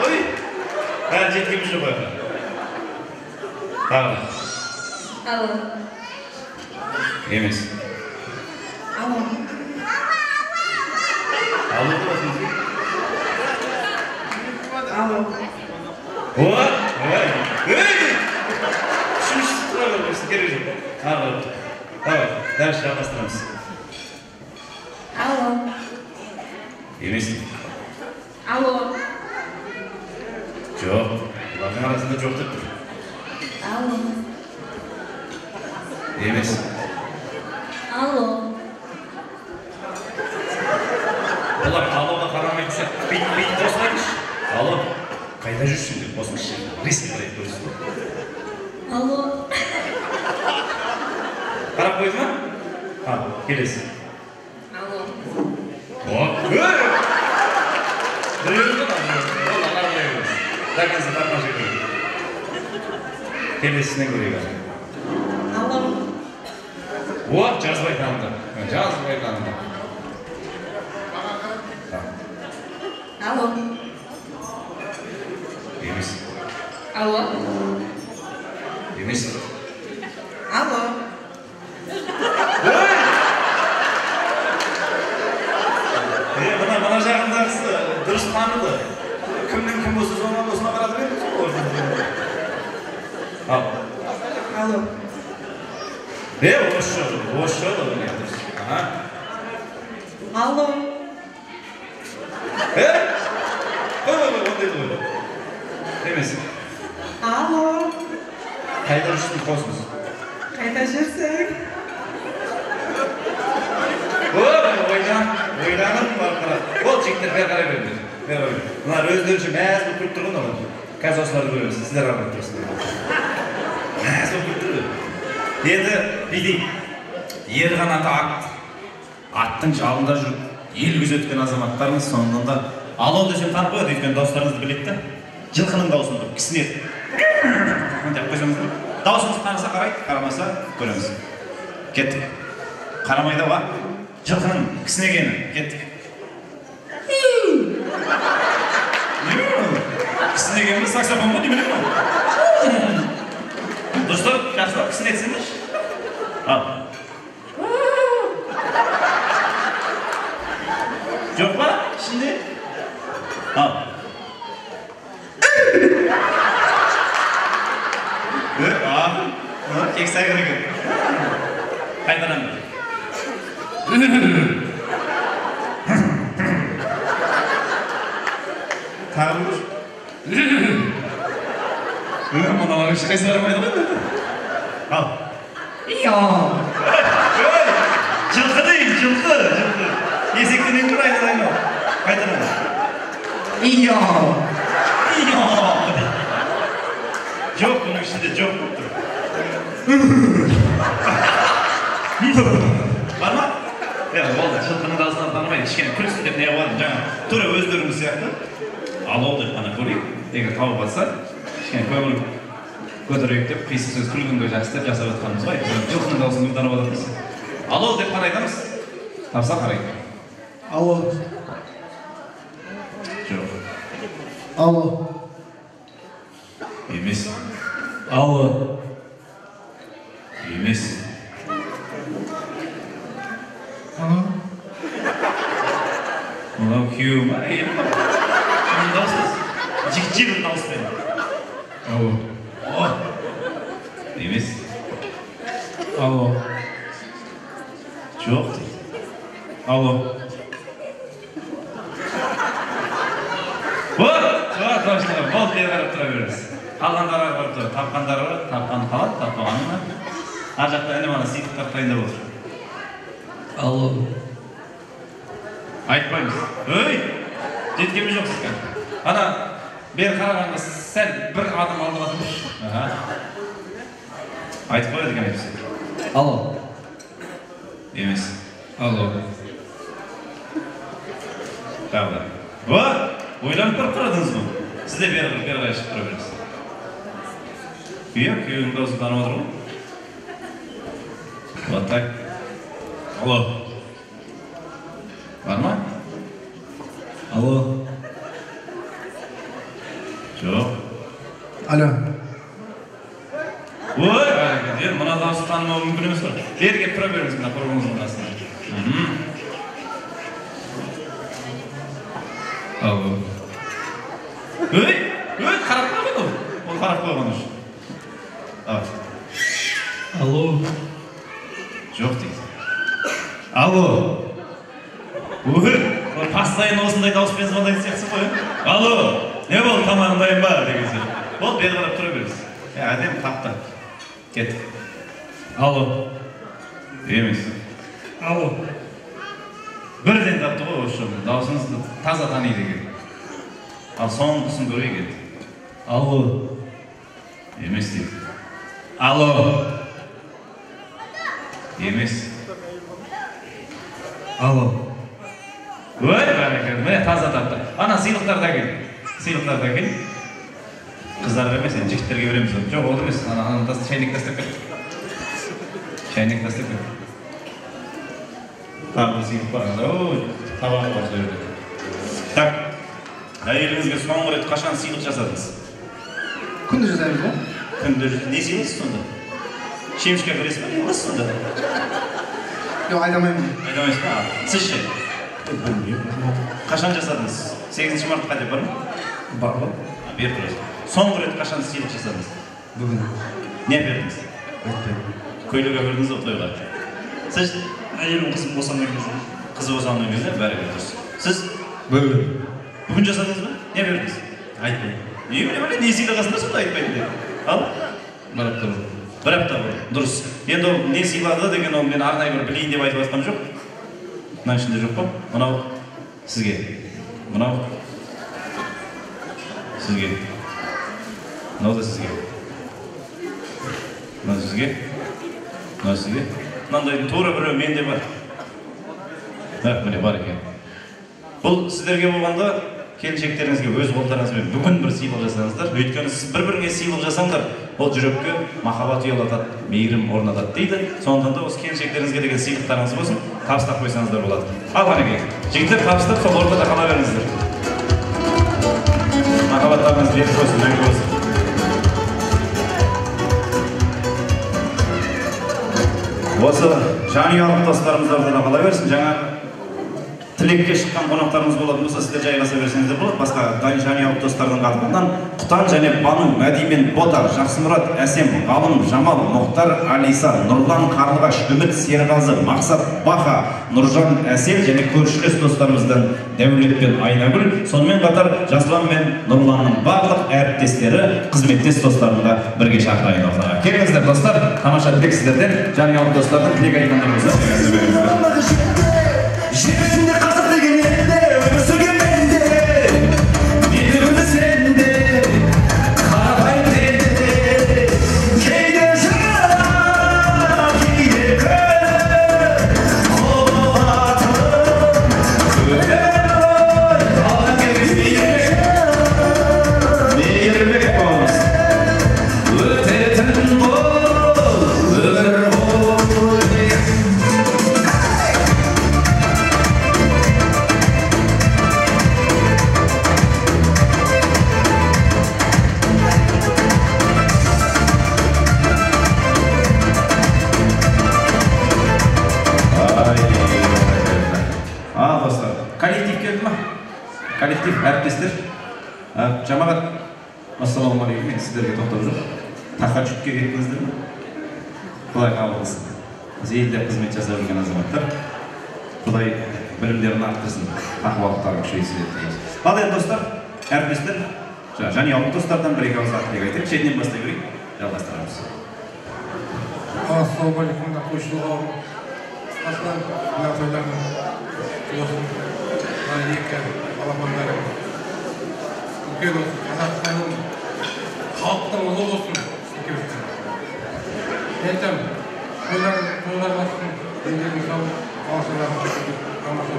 Ой! Бәрі жеткенбіз жоқ байқа. Тағы. Алло. Емес. Алло. Алло деп атыңыз. Алло. Ой! Ей! Үшінші тұра көрмесін, керек жоқ. Алло. Давай, дәріс жалғастырамыз. Алло. Емес. Алло. Жоқ. Бұлардың арасында жоқ деп тұр. Алло. Емес. Алло. Олар аллоға қарамай тұрса, бейт қосылайыншы. Алло, қайда жүрсің деп қосыңызшы. Ресми қарайды көрсін. Алло. Қарап қойды ма? Келесі. Алло. Біреуі ғана, ол ана біреуі. Дәкенсі тартма жекірді. Келесінен көрейік. Алло. Жазбай танымда. Жазбай танымда. Алло. Емес. Алло. Емес. Алло. Мына жағындағысы дұрыс таныды. Кімнің кім болса соны қарады берді. Алло. Осы жолы. Алло. Ондай ғой. Емес. Алло. Қайда жүрсің қосыңыз? Қайда жүрсің? Ойланып барып қарады. Ол жігіттер бері қарай беріңдер. Бұлар өздерінше мәз болып көріп тұрған олар. Қазір осыларды көреміз, сіздер қарап тұрсыңдар. Мәз болып көріп тұрды. Енді бидей, ер қанаты ат, аттың жалында жүріп, ел күзеткен азаматтарымыз соңында алло десем танып қояды, өйткені дауыстарыңызды біледі да. Жылқының дауысын тұрып, кісінеді. Деп қойсаңыздар. Дауысыңыз таныса қарайды, қарамаса көреміз. Кеттік. Қарамайда ба? Жылқының кісінегені. Кеттік. Кісінегені саксофон ба демелеп ма? Достар, жақсылап кісінетсеңдерші. Ал. Жоқ па? Ішінде? Ал. Кек сайғыр екен. Қайдарамын. tағы бір мыналар ешқайсы қарамайды ғой. Ал. Жылқы дейін, жылқы. Есектенен бір айналайын ол. Қайтадан. Жоқ, бұның ішінде жоқ болып тұр. Бар ма? Болды, жылқының дауысынан танымайды, кішкене күлсін деп не қойдым. Жаңа тура өздеріңіз сияқты. Алау деп қана көрейік. Егер тауып атса, кішкене көңіл көтерейік деп, қисық сөз күлгенге жақсы деп жасап жатқанымыз ғой. Жылқының дауысын танып жатырмыз. Алау деп қана айтамыз. Тапса қарайық. Алло. Жоқ. Алло. Емес. Алло. Емес. Мынау күйеуім ба? Оның дауысыз. Жік-жік бір дауыспен. Алло. Емес. Алло. Жоқ дейді. Алло. Точно, болды бері қарап тұра береміз. Қалғандарға қарап тұра, тапқандарға, тапқан қалады, таппағанына. Ар жақта әне мана сыйлықтар дайындап отыр. Алло. Айтпаймыз. Өй! Жеткеніміз жоқ сізге. Ана, бері қарағанда сәл бір адым алдыға тұрмыш. Айтып қояды екен айтып. Алло. Емес. Алло. Тағы да. Ойланып көріп тұрадыңыз ба? Сіз де бері қарай шығып тұра беріңіз. Күйеуің дауысын танып отыр ғой? Вот так. Алло. Бар ма? Алло. Жоқ. Алло. Мына дауысты танымау мүмкін емес қой. Бері келіп тұра беріңіз мына құрбыңыздың қасына. Алло. Қарап қойған ол. Ол қарап қойған үшін. Алло. Жоқ дейді. Алло. Постоянно осындай дауыспен звондайтын сияқтысың ғой. Алло. Не болды, тамағың дайын ба деген сияқты. Болды, бері қарап тұра беріңіз. Әдем тапты. Кеттік. Алло. Емес. Алло. Бірден тапты ғой осы жолы. Дауысыңызды таза таниды екен. Ал соңғысын көрейік еді. Алло. Емес дейді. Алло. Емес. Алло. Бәрекелді, міне таза тапты. Ана сыйлықтарды әкел. Сыйлықтарды әкел. Қыздарға емес, жігіттерге береміз. Жоқ, ол емес. Ана шайнек тастап кет. Шайнек тастап кет. Тағы бір сыйлық бар. Табағы бар жерде. Так. Әйеліңізге соңғы рет қашан сыйлық жасадыңыз? Күнде жасаймыз ба? Күнде не сыйлайсыз сонда? Шемішке кіресіз ба? Не қыласыз сонда? Жоқ, айдамаймын. Айдамайсыз ба? Сіз ше? Қашан жасадыңыз? 8 мартқа деп бар ма? Бар ба? Беріп тұрасыз. Соңғы рет қашан сыйлық жасадыңыз? Бүгін. Не бердіңіз? Көйлек әпердіңіз ба тойға? Сіз? Әйелім қызым босанған кезде. Қызы босанған кезде бәрекелді дұрыс. Сіз? Бүгін жасадыңыз ба? Не бердіңіз? Айтпаймын. Не сыйлағасында сонда айтпаймын деп. Ал? Бір апта болды. Бір апта болды. Дұрыс. Енді ол не сыйлады деген ол мен арнайы бір білейін деп айтып жатқаным жоқ. Мына ішінде жоқ па? Мынау сізге. Мынау сізге. Мынау да сізге. Мынау сізге. Мынау сізге. Мынандай тура біреу менде бар. Міне бар екен. Бұл сіздерге болғанда келіншектеріңізге өз қолдарыңызбен бүгін бір сыйлық жасаңыздар. Өйткені сіз бір-біріңе сыйлық жасаңдар, ол жүрекке махаббат ұялатады, мейірім орнатады дейді. Сондықтан да осы келіншектеріңізге деген сыйлықтарыңыз болсын, табыстап қойсаңыздар болады. Ал қанекей, жігіттер табыстап сол ортада қала беріңіздер. Махаббаттарыңыз берік болсын, мәңгі болсын. Осы жанұялық достарымыз ортада қала берсін. Жаңа Tilekке шыққан қонақтарымыз болатын болса, сіздер жайғаса берсеңіздер болады. Басқа жанұялық достардың қатарынан Құтан және Бану, Мәди мен Бота, Жақсымұрат, Әсем, Ғалым, Жамал, Мұхтар, Алиса, Нұрлан, Қарлығаш, Үміт, Серғазы, Мақсат, Баха, Нұржан, Әсел және көршілес достарымыздан Дәулет пен Айнагүл, сонымен қатар Жаслан мен Нұрланның барлық әріптестері, қызметтес достарында бірге шақырайын ортаға. Келіңіздер достар, тамаша тілек сіздерден, жанұялық достардың тілек айтқандарыңызды. Жерінде қазақ деген елде, өмір сүрген менде, бетімді сенде, қарапайым пенде, кейде жара, кейде күн, қолатым, көтер ой, қалған керек мейірбек болыңыз, өтетін бол, өмір ғой. Коллектив келді ма? Коллектив, әріптестер. Жамағат, ассалаумағалейкум, мен сіздерге тоқтап жүр. Тахаджудке кеттіңіздер ме? Құдай қабыл қылсын. Елде қызмет жасап жүрген азаматтар. Құдай білімдерін арттырсын, тақуалықтарын күшейтсін деп тілейміз. Ал енді достар, әріптестер, жанұялық достардан бір-екі ауыз тілек айтайық. Шетінен бастай көрейік, жалғастырамыз. Ассалаумағалейкум, қойшылығы. Аслан, мына тойлардың болсын, екі балапандары үлкен болсын, Қазақстанның халықтың ұлы болсын. Ертең тойлар болсын, ендердің сау, алашыларын тамаша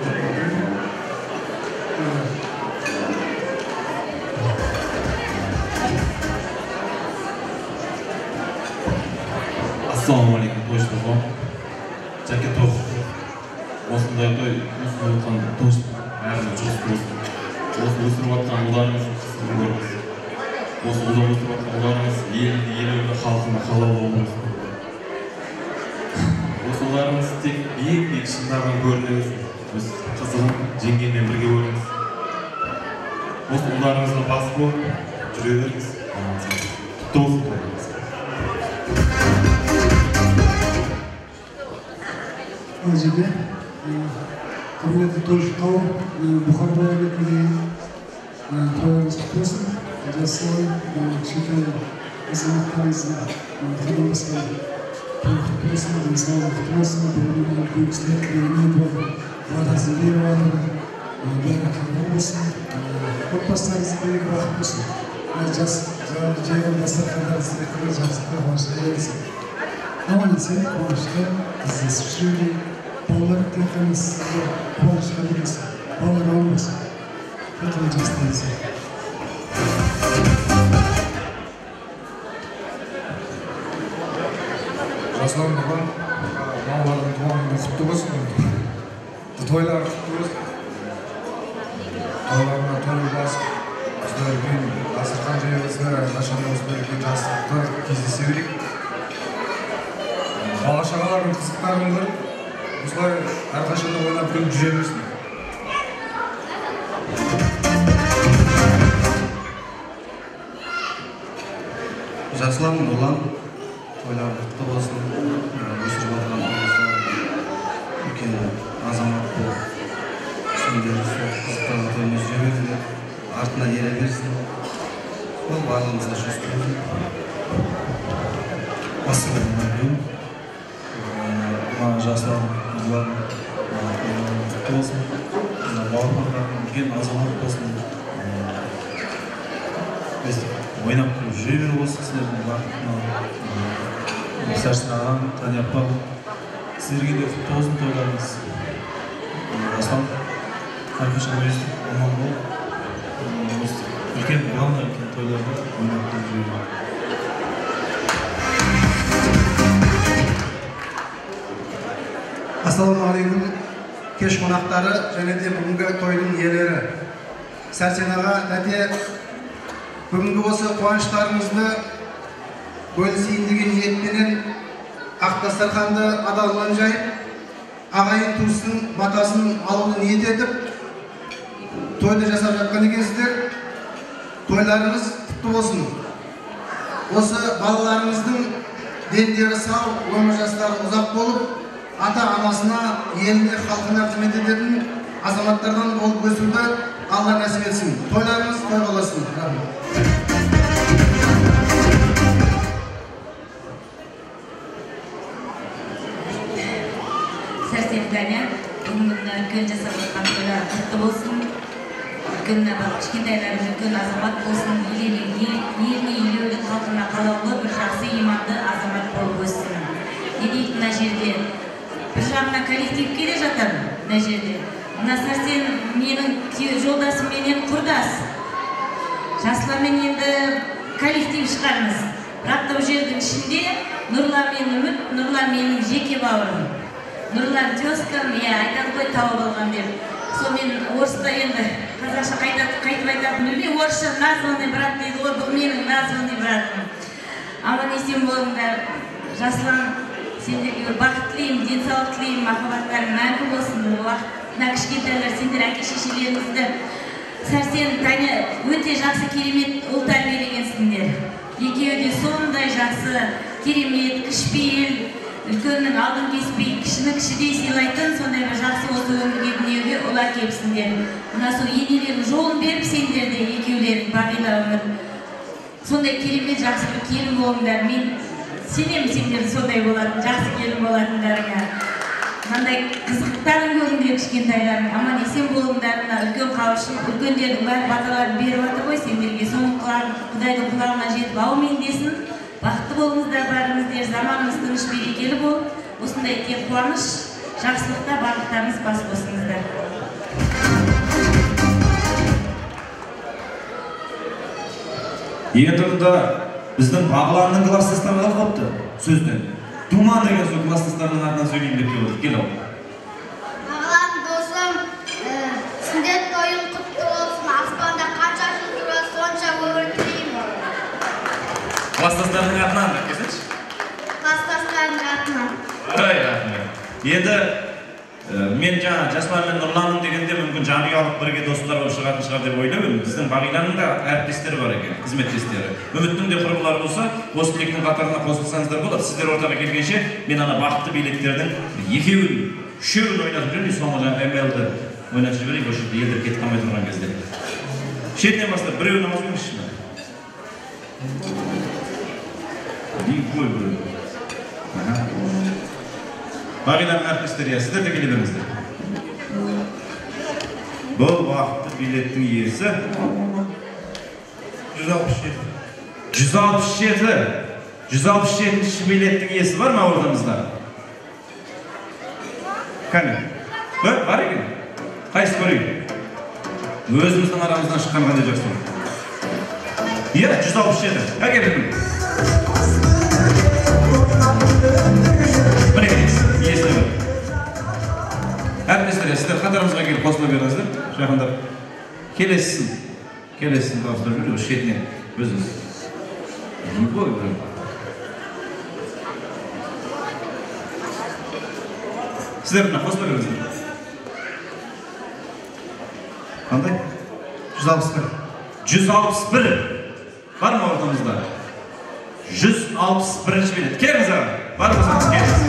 Ассалаумағалейкум, қойшылығы. Жәке тоқ. Осындай той, осындай отқан тош, әрінің жұмыс болсын. Осы өсіріп атқан ұлдарыңыз сіздің көріңіз. Осы ұлда өсіріп атқан ұлдарыңыз елі халқына халал болыңыз. Осы ұлдарыңыз тек биік шыңдардан көрініңіз. Өз қызығын жеңгенмен бірге көріңіз. Осы ұлдарыңызға бас болып жүре беріңіз. Құтты болсын тойыңыз. Бұл жерде құрметті тойшы қауым, Бұхар Баябекеге тойларыңыз құтты болсын. Жасылан, кішкентай азаматтарыңыздың қадам басқан той құтты болсын, денсаулығы құтты болсын. Бүгінгі үлкен кісілер тілегіне болып, Бата Зелееваның бәрі қабыл болсын. Отбасыларыңыздың береке бақыт болсын. Жайған дастархандарыңыздың жақсылыққа қуанышқа ересін. Аман есен, қуанышқа іздесіп жүруге, балалар тек қана сізге қуанышқа бересін. Балалар аман болсын. Өтіні жастайынсын. Жасылан бұған балалардың туғанында құтты болсын. Тойлар құтты болсын. Тойларына той басып, біздермен дастархан жайымызда қашанда осылай жақсылықта кездесе берейік. Бала-шағалардың қызықтарын көріп, осылай әрқашанда ойнап күліп жүре берсін. Жаслан, Нұрлан, тойлар құтты болсын. Өсіріп отырған тойларыңызға үлкен азамат болып, сендер сол қызықтарға тойына жүре берсін, артына ере берсін. Бұл барлығымызға жүз болсын. Ассалаумағалейкум. Жаслан, Нұрлан, құтты болсын. Балапандардың үлкен азамат болсын. Ойнап күліп жүре беру болсын сіздердің бақытына. Сәрсен ағам, Тани апа, сіздерге де құтты болсын тойларыңыз. Аслан, әрқашан өстіп, аман бол. Үлкен болғанда үлкен тойларда ойнап күліп жүре беру. Ассалаумағалейкум, кеш қонақтары және де бүгінгі тойдың иелері. Сәрсен аға, тәте, бүгінгі осы қуаныштарыңызды бөлісейін деген ниетпенен ақ дастарханды адалынан жайып, ағайын туыстың батасын алуды ниет етіп тойды жасап жатқан екенсіздер. Тойларыңыз құтты болсын. Осы балаларыңыздың дендері сау, өмір жастары ұзақ болып, ата-анасына, еліне, халқына қызмет ететін азаматтардан болып өсуді Алла нәсіп етсін. Тойларыңыз той болсын. Сәрсен Таня, бүгінгі үлкен жасап жатқан тойлар құтты болсын. Үлкен кішкентайларымыз үлкен азамат болсын. Еліне елеулі, халқына қалаулы бір жақсы иманды азамат болып өссін. Не дейді мына жерде? Бір жағына коллективке де жатамын мына жерде. Мына Сәрсен менің жолдасымменен құрдас. Жасылармен енді коллектив шығармыз. Бірақ та бұл жердің ішінде Нұрлан мен Үміт, Нұрлан менің жеке бауырым. Нұрлан тезкам, айтады ғой тауып алған деп. Сол мен орыста енді қазақша қайтып айтатын білмей, орысша названный брат дейді ғой, бұл менің названный братым. Аман есен болыңдар. Жасылан, сендерге бақыт тілеймін, денсаулық тілеймін, махаббаттарың мәңгі болсын. Уақытына кішкентайлар, сендер әке-шешелеріңізді Сәрсен, Таня өте жақсы керемет ұл тәрбиелегенсіңдер. Екеуі де сондай жақсы, керемет, кішіпейіл, үлкеннің алдын кеспей, кішіні кішідей сыйлайтын, сондай бір жақсы осы өмірге дүниеге ұл әкеліпсіңдер. Мына сол енелердің жолын беріп сендерде екеулерің бағила өмір. Сондай керемет жақсы бір келін болыңдар. Мен сенемін сендердің сондай болатын, жақсы келін болатындарыңа. Мынандай қызықтарын көріңдер кішкентайларың. Аман есен болыңдарына үлкен қауышын, үлкендердің бәрі баталарын беріп жатыр ғой сендерге. Соның Құдайдың құлағына жетіп аумин десін. Бақытты болыңыздар барыңыздар, заманымыз тыныш берекелі болып, осындай тек қуаныш, жақсылықта барлықтарыңыз бас қосыңыздар. Енді біздің Бағланның класстастары қалыпты сөзден. Думан деген сол класстастарының артынан сөйлейін деп келіп отыр. Кел ау. Бағлан досым, сендер тойың құтты болсын, аспанда қанша жыл тұрады, сонша өмір тілеймін. Класстастарының артынан да кесінші? Класстастарының артынан. Ой, рахмет. Енді мен жаңа Жасылан мен Нұрланның дегенде мүмкін жанұялық бірге достар болып шығатын шығар деп ойлаймын. Біздің Бағиланың да әріптестері бар екен, қызметтестері. Үміттің де құрбылары болса, осы тілектің қатарына қосылсаңыздар болады. Сіздер ортаға келгенше мен ана бақытты билеттердің екеуін, үшеуін ойнатып жүрмін, соңғы жаңа ML-ді ойнатып жіберейік, осы жерде елдер кетіп қалмай тұрған кезде. Шетінен бастап біреуін ауыз беріңізші ме? Ой, біреу. Бағиланың әріптестері, сіздер де келе беріңіздер. Бұл бақытты билеттің иесі 167 билеттің иесі бар ма ортамызда? Кәне? Бар екен? Қайсы көрейін? Өзіміздің арамыздан шыққан қандай жақсы olur. Иә, 167. Әкелдім. Әріптестер, сіздер қатарымызға келіп қосыла беріңіздер, жақындап. Келесісін тауыстырып жүріп, шетінен өзіңіз. Ой, бір. Сіздер бұна қосыла беріңіздер. Қандай? 161. 161. Бар ма ортамызда? 161-ші билет. Келіңіз аға. Бар болсаңыз, келіңіз.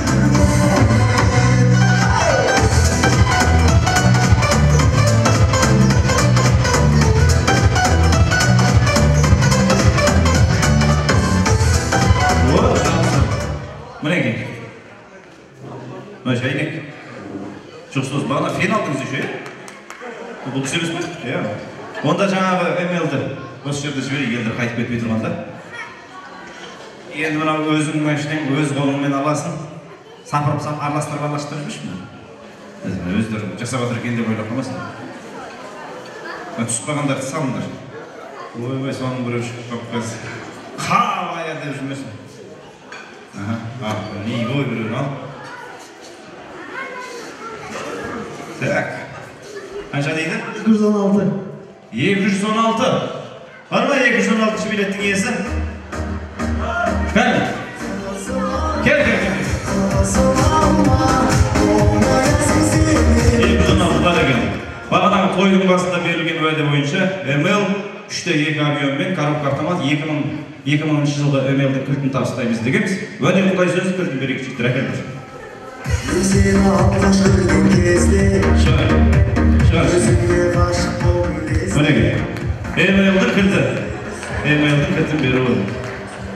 Мінеке. Мына шайнек. Жоқсыз, бағана фен алдыңыз еще, е? Бұл кісі емес пе? Е. Онда жаңағы ML-ді осы жерде жіберейік, елдер қайтып кетпей тұрғанда. Енді мынау өзің мәшінен өз қолыңмен аласың, сапырып араластырып жүрмеші ме? Өздері жасап отыр екен деп ойлап қалмасын. Түсіп қалғандарды салыңдар. Ой, соның біреу шығып қалып қалсын. Қабая деп жүрмесін. Не бой біреу, ал? Так. Қанша дейді? 216. 216. Бар ма 216 билеттің иесі? Кәне? Кел. Бағанағы тойдың басында берілген уәде бойынша МЛ 3-2 авионмен коробка автомат 2000 жылғы МЛ-дің кілтін табыстаймыз дегенбіз. Уәде құдай сөз кілтін берейік жігіттер әкелдір. Сені алғаш көрген кезде өзіңе ғашық болдым десің. Мінеке, МЛ-дің кілтін беруі.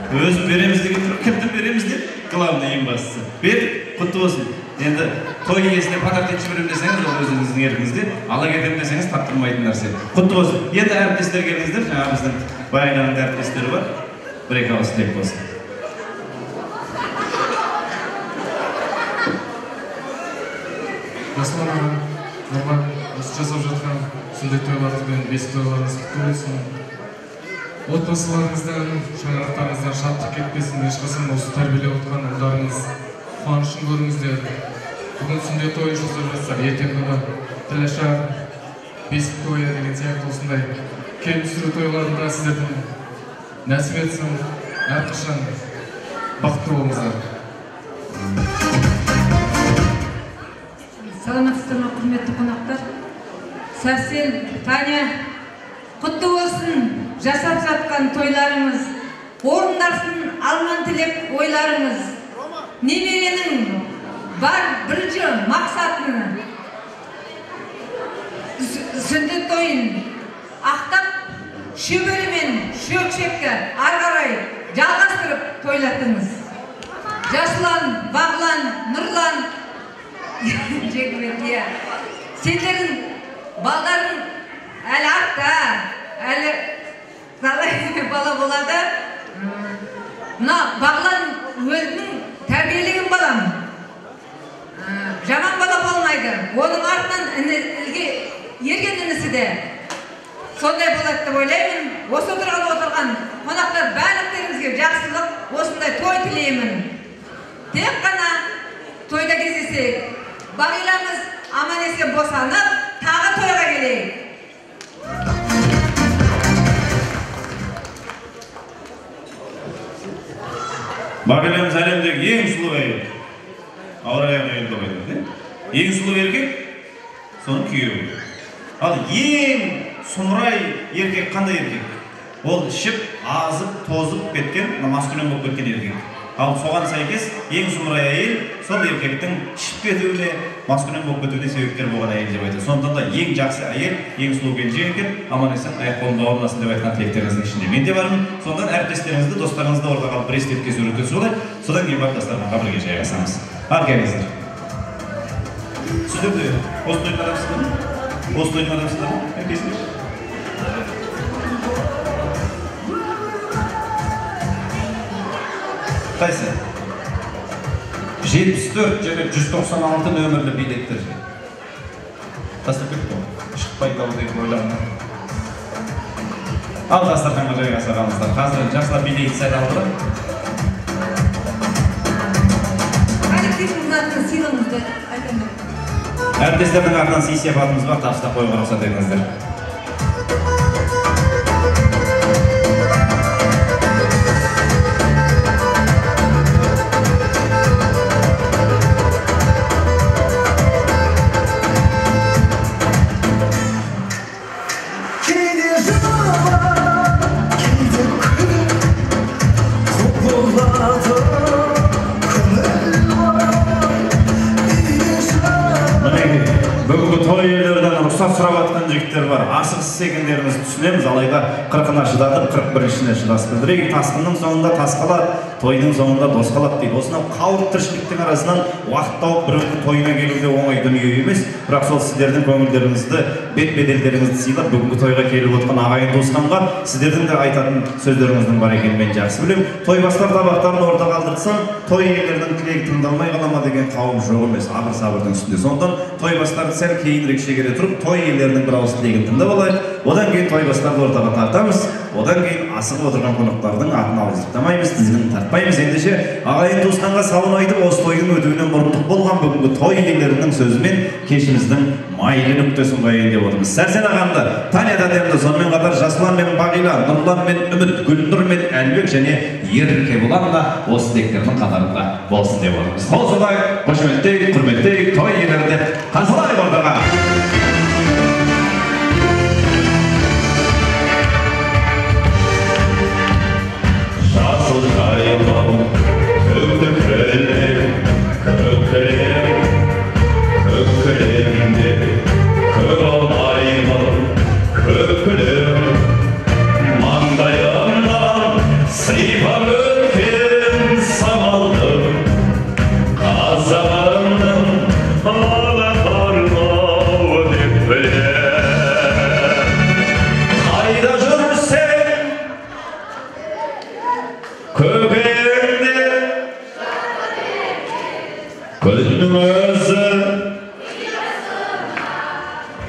Өзім береміз деген кілтін береміз деп, главный ең бастысы. Бер, құтты болсын. Енді той иесіне подарок етіп жіберем десеңіз, ол өзіңіздің еркіңізде, ала кетем десеңіз таптырмайтын нәрсе. Құтты болсын. Енді әріптестер келіңіздер, жаңа біздің Бағиланың әріптестері бар. Бір-екі ауыз тілек болсын. Жасұлан аға, Нұрман, осы жасап жатқан сүндет тойларыңыз бен бесік тойларыңыз құтты болсын. Отбасыларыңыздан, шаңырақтарыңыздан шаттық кетпесін, ешқашан осы тәрбиелеп отырған ұлдарыңыз қуанышын көріңіздер. Бүгін сүндет тойы жасап жатса, ертең күні тілашар, бесік тойы деген сияқты осындай келіп түсіру тойларында сіздердің нәсіп етсін, әрқашан бақытты болыңыздар. Саламатсыздар ма, құрметті қонақтар? Сәрсен, Таня, құтты болсын жасап жатқан тойларыңыз, орындасын арман тілек ойларыңыз. Немеренің бар бірінші мақсатыны сүндет тойын ақтап, шөбері мен шөкшекті ары қарай жалғастырып тойлатыңыз. Жасұлан, Бағлан, Нұрлан, сендердің балдарың әлі артта, әлі қалай бала болады. Мына Бағлан өзінің тәрбиелеген балам. Жаман бала болмайды. Оның артынан ерген інісі де сондай болады деп ойлаймын. Осы отырған қонақтар барлықтарыңызға жақсылық, осындай той тілеймін. Тек қана тойда кездесейік. Бағиламыз аман-есен босанып, тағы тойға келейік. Бағиламыз әлемдегі ең сұлу әйел. Ауыр аяғы әйел деп айтады. Ең сұлу еркек, соның күйеуі. Ал ең сұмырай еркек қандай еркек? Ол ішіп, азып, тозып кеткен, маскүнем болып кеткен еркек. Ал соған сәйкес ең сұмырай әйел сол еркектің ішіп кетуіне, маскүнем болып кетуіне себепкер болған әйел деп айтады. Сондықтан да ең жақсы әйел, ең сұлу келіншек екен, аман-есен аяқ-қолында орналасын деп айтқан тілектеріңіздің ішінде. Мен де бармын. Сондан әріптестеріңізді, достарыңызды орда қалып бір естелікке суретке түсіп алайық. Содан кейін барып дастарханға бірге жайғасамыз. Ал келіңіздер. Сіздер де осы тойдың адамсыздар ма? Осы тойдың адамсыздар ма? Әкесіңдер. Қайсы? 74 және 196 нөмірлі билеттер. Тастап кетті ғой. Шықпай дау деген ойларына. Ал дастарханға жайғаса қалыңыздар. Қазір жақсылап билейді сайлауды. Әріптестердің артынан сый-сияпатымыз бар, табыстап қоюға рұқсат етіңіздер. Рұқсат сұрап атқан жігіттер бар. Асығыс екендеріңізді түсінеміз, алайда 40-ына шыдатып, 41-шіне шыдас білдірейік. Тасқынның соңында тас қалады, тойдың соңында дос қалады дейді. Осынау қауіп тіршіліктің арасынан уақыт тауып біреудің тойына келуде оңай дүние емес. Бірақ сол сіздердің көңілдеріңізді, бет-беделдеріңізді сыйлап, бүгінгі тойға келіп отқан ағайын туысқанға сіздердің де айтатын сөздеріңіздің бар екенін мен жақсы білемін. Той бастар табақтарын орта қалдыртсам, той иелерінің тілегі тыңдалмай қала ма деген қауым жоқ емес, абыр-сабырдың үстінде. Сондықтан той бастарды сәл кейінірек шегере тұрып, той иелерінің бір ауыз тілегін тыңдап алайық. Одан кейін той бастарды ортаға тартамыз. Одан кейін асығып отырған қонақтардың атын ауыздықтамаймыз, тізгінін тартпаймыз. Ендеше ағайын туысқанға сауын айтып, осы тойдың өтуіне мұрындық болған бүгінгі той иелерінің сөзімен кешіміздің майлы нүктесін қояйын деп отырмыз. Сәрсен ағамды, Таня тәтемді, сонымен қатар Жасұлан мен Бағила, Нұрлан мен Үміт, Гүлнұр мен Әлбек және Еркебұлан да осы тілектердің қатарында болсын деп отырмыз. Қосылайық, қошеметтейік, құрметтейік, той иелерді қасылайық ортаға. Gönlüm özü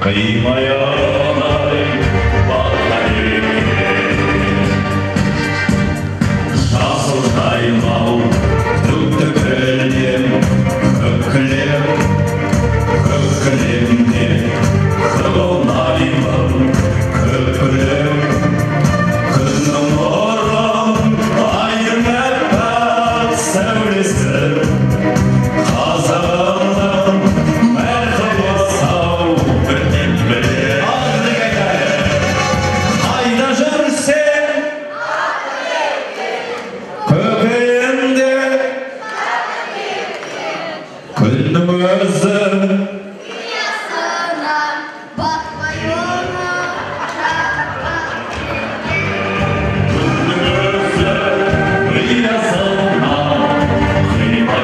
kıymayanay bakayım Şasıl kaymav tüktü kölüm Kökülüm kökülümde kılonayım Kökülüm kızım oram aydın etmez sevlisin Kazanım mertebe sağ benim bile Aydaşın sen köpeğimde Gönlüm özüm Dünyasına bakma yoluna Gönlüm özüm rüyasına kıyma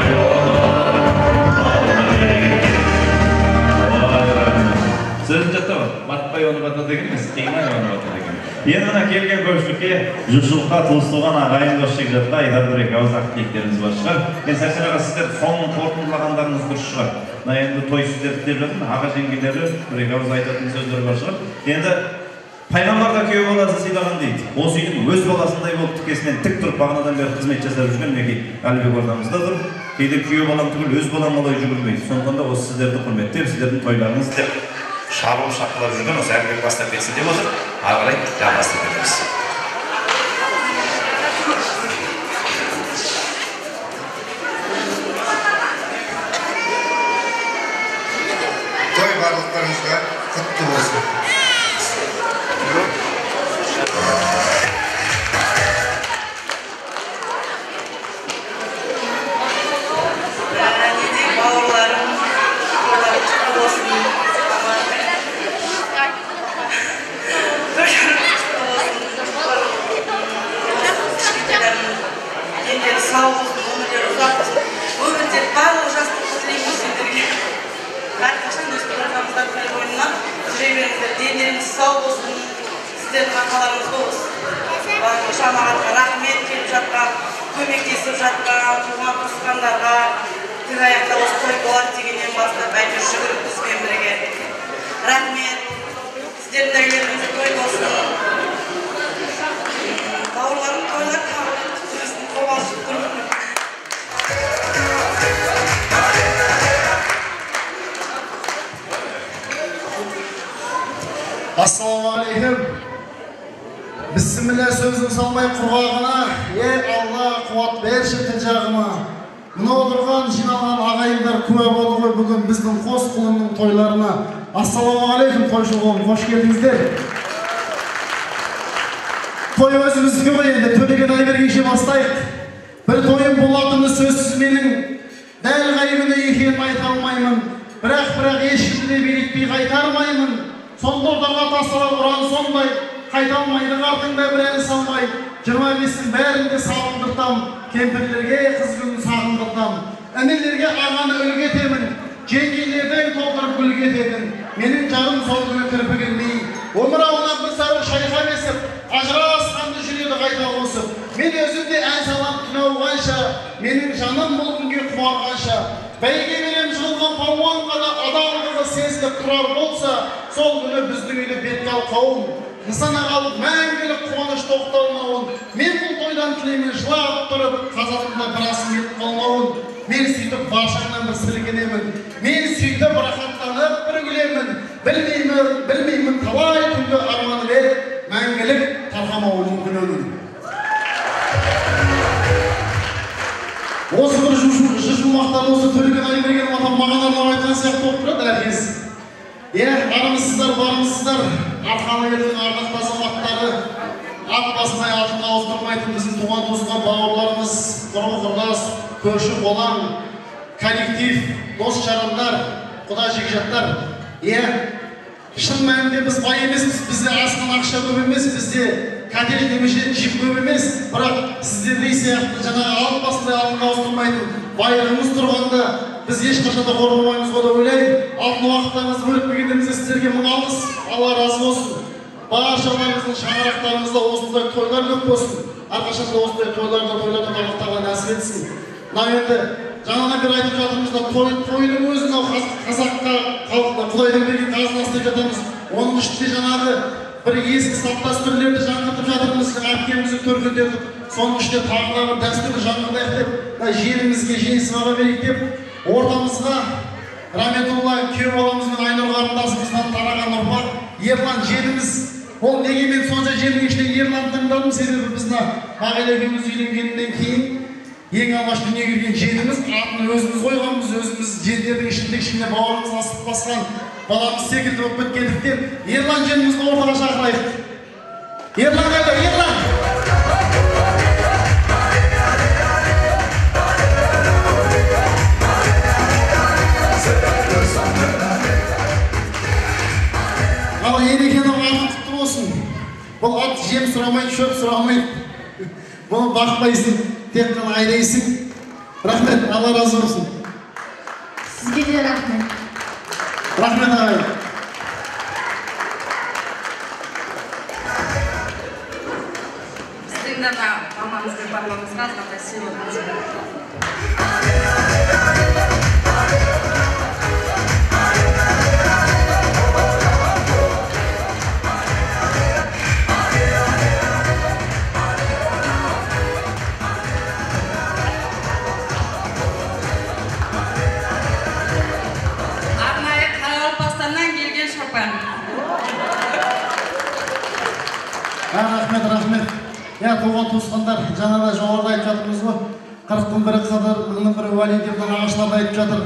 Sözün жатта бар. Батпай оны бата деген емес, қимай оны бата деген. Енді мына келген көпшілікке жұртшылыққа туысталған ағайын дос жекжатқа айтар бір-екі ауыз ақ тілектеріңіз бар шығар. Мен сәрсен аға сіздер соңын қорытындылағандарыңыз дұрыс шығар. Мына енді той сүздерді деп жатырмын, аға жеңгелері бір-екі ауыз айтатын сөздер бар шығар. Енді пайғамбар да күйеу баласын сыйлаған дейді. Осы үйдің өз баласындай болып тікесінен тік тұрып бағанадан бері қызмет жасап жүрген мінекей Әлібек ордамызда тұр. Кейде күйеу балам түгіл өз балам олай жүгірмейді. Сондықтан да осы сіздерді құрметтеп, сіздердің тойларыңыз деп шабып шақылап жүрген осы Әлібек бастап кетсін деп отыр. Ары қарай жалғастырып кетеміз. Той барлықтарыңызға құтты болсын. Бауырларым, құтты болсын. Дендері сау болсын, өмірлері ұзақ болсын. Өмірде барлық жастықты тілеймін сендерге. Әрқашан өз программамызда күні бойына жүре беріңіздер. Дендеріңіз сау болсын, сіздердің арқаларыңыз болсын. Жамағатқа рахмет, келіп жатқан, көмектесіп жатқан, туған туысқандарға түн аяқта осы той болады дегеннен бастап әйтеуір жүгіріп бізбен бірге. Рахмет, сіздердің үйлеріңізде той болсын. Бауырларым тойлар қобалжып тұр. Ассалаумағалейкум. Бісміллә сөзін салмай құрғағына, Алла қуат берші тіл жағыма. Мына отырған жиналған ағайындар куә болды ғой бүгін біздің қос құлынның тойларына. Ассалаумағалейкум қойшылығым, қош келдіңіздер. Той өзіміздікі ғой енді, төлеген Айбергенше бастайық. Бір тойым болатыны сөзсіз менің дәл қай күні екенін айта алмаймын. Бірақ ешкімді де билетпей қайтармаймын. Сонда ортаға тасталар ұран сондай, қайта алмайды артыңда бір ән салмай. 25-ің бәрінде сағындыртам, кемпірлерге қыз күнін сағындыртам. Інілерге ағаны үлгі етемін, жеңгелерден толтырып гүлге ететін. Менің жарым сол күні кірпі келмей, омырауына бір сәуір шайқа бесіп, ажырасқанды жүреді қайта қосып. Мен өзімде ән салам түн ауғанша, менің жаным бұл күнге қуарғанша. Бәйге берем жығылған палуанға да адалдығы сезіліп тұрар болса, сол күні біздің үйді бетке ал қауым. Нысана қалып мәңгілік қуаныш тоқталмауын. Мен бұл тойдан тілеймін жылап тұрып, қазанымда бір асым етіп қалмауын. Мен сөйтіп баршаңнан бір сілкенемін. Мен сөйтіп рахаттанып бір күлемін. Білмеймін талай күнгі арманы бер, мәңгілік тарқамауы мүмкін өмір. Осы бір жұршылмақтан осы төлеген Айберген атам маған арнап айтқан сияқты болып тұрады әркез. Армысыздар, бармысыздар, арқалы елдің ардақты азаматтары, ат басынай алтынға ауыстырмайтын біздің туған туысқан бауырларымыз, құрбы құрдас, көрші қолаң, коллектив, дос жарандар, құда жекжаттар. Шын мәнінде біз бай емеспіз, бізде асқан ақша көп емес, бізде кәдел немесе жіп көп емес, бірақ сіздердей сияқты жаңағы алып басындай алтынға ауыстырмайтын байлығымыз тұрғанда біз ешқашанда қорғамаймыз ғой деп ойлаймын. Алтын уақыттарыңызды бөліп бергендеріңізге сіздерге мың алғыс, Алла разы болсын. Баршаларыңыздың шаңырақтарыңызда осындай тойлар көп болсын. Әрқашанда осындай тойларда тойлатуға нәсіп етсін. Мына енді жаңадан бері айтып жатырмыз да тойдың өзін қазаққа халыққа құдайдың берген қазынасы деп жатамыз. Оның ішінде жаңағы бір ескі салт дәстүрлерді жаңғыртып жатырмыз, әпкемізді төркіндетіп, соның ішінде тағы да бір дәстүрді жаңғыртайық деп, жерімізге жеңісіп берейік деп, ортамызға Раметулла күйеу баламыз бен Айнұр қарындасымыздан тараған ұрпақ Ерлан жеріміз. Ол неге мен сонша жердің ішінен Ерлан таңдадым, себебі біздің Бағила екеуміз үйленгеннен кейін ең алғаш дүниеге келген жеріміз, атын өзіміз қойғанбыз, өзіміз жерлердің ішінде кішкене бауырымыз асып басқан баламыз секілді болып кеткендіктен Ерлан жерімізді ортаға шақырайық. Ерлан қайда? Ерлан! Ал Ерекенің аты құтты болсын. Бұл ат жем сұрамайды, шөп сұрамайды. Бұны бақпайсың, тек қана айдайсың. Рахмет, Алла разы болсын. Сізге де рахмет. Рахмет ағай. Біздің де мамамыз бен папамызға азғантай сыйлығымыз бар. Рахмет. Туған туысқандар, жаңа да жоғарыда айтып жатырмыз ғой. 40-тың бірі Қыдыр, 10-ның бірі Уәли деп ағашыларда айтып жатыр.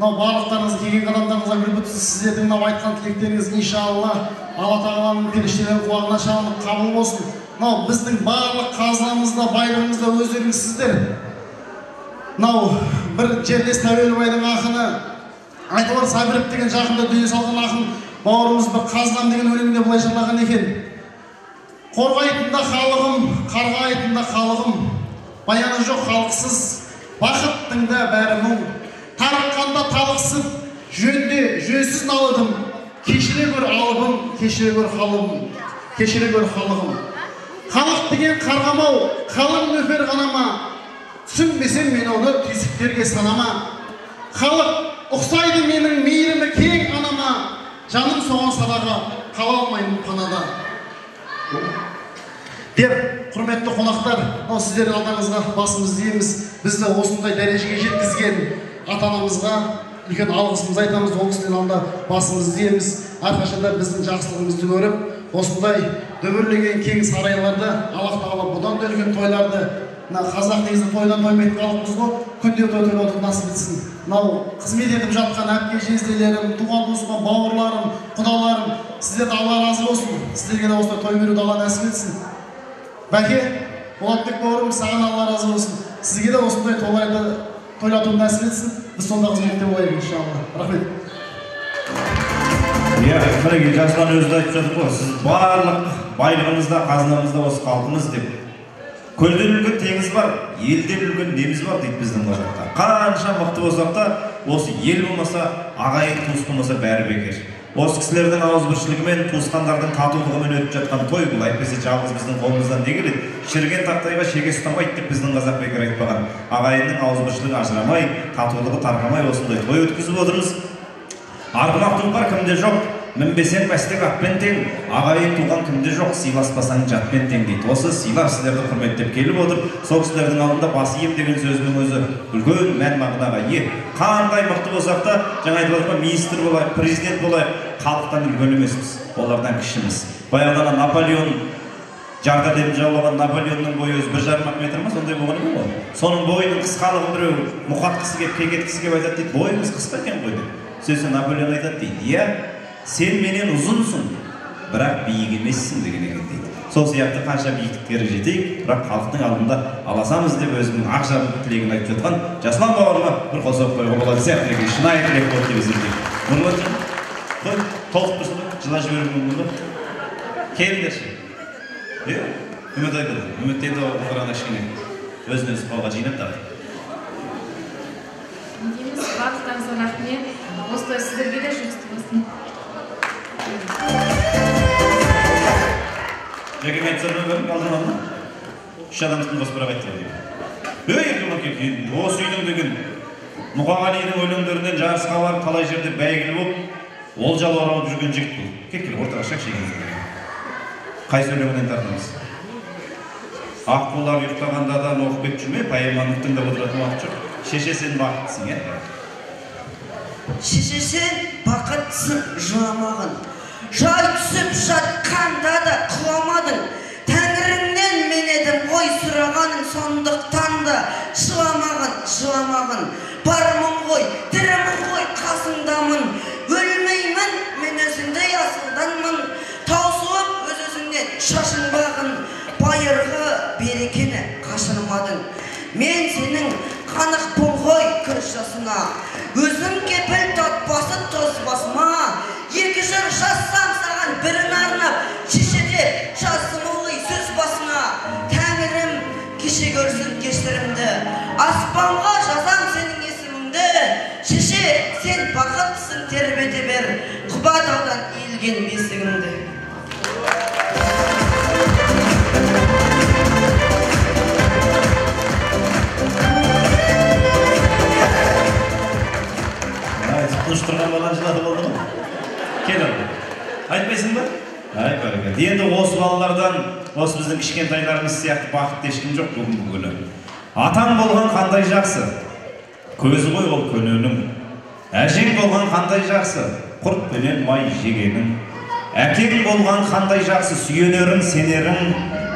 Барлықтарыңыз келген қадамдарыңызға гүл бітсін. Сіздердің айтқан тілектеріңіз иншалла Алла тағаланың періштелерінің құлағына шалынып қабыл болсын. Біздің барлық қазынамызда, байлығымызда өздеріңізсіздер. Бір жерлес Тәуелбайдың ақыны Айтуар Сабиров деген жақында дүние салған ақын бауырымыз бір қазынам деген өлеңінде былай жырлаған екен. Қорғайтында халығым, қарғайтында халығым, баяны жоқ халықсыз, бақыттың да бәрі мұң. Тарыққанда талықсып, жөнде жөнсіз налыдым, кешіре көр алыбым, кешіре көр халығым, кешіре көр халығым. Халық деген қарғамау, қалың нөпер ғанама, түсінбесем мен оны түйсіктерге санама. Халық ұқсайды менің мейірімі кең анама, жаным соған садаға, қала алмаймын панада. Деп, құрметті қонақтар, сіздердің алдыңызға басымыз дейміз. Бізді осындай дәрежеге жеткізген ата-анамызға үлкен алғысымызды айтамыз, ол кісінің алдында басымыз дейміз. Әрқашанда біздің жақсылығымызды көріп, осындай дөбірлеген кең сарайларды, Аллах тағала бұдан да үлкен тойларды, қазақ негізі тойдан тоймайтын халықпыз ғой, күнде той тойлауды насып етсін. Қызмет етіп жатқан әпке жезделерім, туған туысқан бауырларым, құдаларым, сіздерді Алла разы болсын. Сіздерге де осылай той беруді Алла нәсіп етсін. Бәке, Болатбек бауырым, саған Алла разы болсын. Сізге де осындай тойлатуды нәсіп етсін. Біз сонда қызметте болайық, иншалла. Рахмет. Мінеке, Жасұлан өзі айтып жатыр ғой, сіз барлық байлығыңызда, қазынаңызда осы халқыңыз деп. Көлден үлкен теңіз бар, елден үлкен неміз бар дейді біздің қазақта. Қанша мықты болсақ та, осы ел болмаса, ағайын туыс болмаса бәрі бекер. Осы кісілердің ауызбіршілігімен, туысқандардың татулығымен өтіп жатқан той бұл, әйтпесе жалғыз біздің қолымыздан не келеді? Шіріген тақтайға шеге ұстамайды деп біздің қазақ бекер айтпаған. Ағайынның ауызбіршілігі ажырамай, татулығы тарқамай осындай той өткізіп отырмыз. Арғымақ тұлпар кімде жоқ, мінбесең мәстек атпен тең, ағайын туған кімде жоқ, сыйласпасаң жатпен тең дейді. Осы сыйлар сіздерді құрметтеп келіп отыр. Сол кісілердің алдында басы ием деген сөзінің өзі үлкен мән мағынаға ие. Қандай мықты болсақ та, жаңа айтып отырмын, министр болайық, президент болайық, халықтан үлкен емеспіз, олардан кішіміз. Баяғыда Наполеон жарты әлемді жаулаған Наполеонның бойы өзі 1,5 метр ма, сондай болған екен ғой. Соның бойының қысқалығын біреу мұқат кісі келіп, кекет кісі келіп айтады дейді, бойымыз қысқа екен ғой деп. Сөзін Наполеон айтады дейді, иә, сен менен ұзынсың, бірақ биік емессің деген екен дейді. Сол сияқты қанша биіктіктерге жетейік, бірақ халықтың алдында аласамыз деп өзінің ақ жарық тілегін айтып жатқан Жасұлан бауырыма бір қол соғып қоюға болады сияқты екен, шынайы тілек болды деп есептеймін. Нұрлан, қой, толқып тұрсын ба? Жыла жіберуі мүмкін ба? Келіңдерші. Үміт айтады. Үміт енді оқырана кішкене өзінен сұқпауға жинап тағы. Дейміз, барлықтарыңызға рахмет. Осылай сіздерге де жұмысты болсын. Жәкем айтсам көріп қалдырмадың ба? 3 адамдықтың қосып бірақ айтты деймін. Еркем әке, осы үйдің деген Мұқағалидың өлеңдерінен жарысқа барып талай жерде бәйгілі болып, олжалы оралып жүрген жігіт бұл. Кел, ортаға шақ шегіңіз. Қайсы өлеңінен тартамыз? Аққулар ұйықтағандадан оқып ет жүрме, поэманы тыңдап отыратын уақыт жоқ. Шеше сен бақыттысың, е? Шеше сен бақыттысың, жыламағын. Жай түсіп жатқанда да құламадың. Тәңіріңнен мен едім ғой сұрағаның, сондықтан да жыламағын. Бармын ғой, тірімін ғой, қасыңдамын. Өлмеймін, мен өзіңдей асылданмын. Таусылып өз-өзіңнен шашынбағын. Байырғы берекені қашырмадың. Мен сенің қанықпын ғой күріш жасына. Өзім кепіл татпасы тоз басыма. Екі жыр жазсам саған бірін арнап, шешеде жаздым ылғи сөз басына. Тәңірім кеше көрсін кешірімді, аспанға жазам сенің есіміңді. Шеше сен бақыттысың, тербете бер Құбатаудан иілген бесігіңді. Тұнш тұрған балан жылады болды ма? Кел алды. Айтпайсың ба? Ай, бәрекелді. Енді осы балалардан, осы біздің кішкентайларымыз сияқты бақытты ешкім жоқ бүгінгі күні. Атаң болған қандай жақсы, көзі ғой ол көненің. Әжең болған қандай жақсы, құрт пенен май жегенің. Әкең болған қандай жақсы, сүйенерің, сенерің.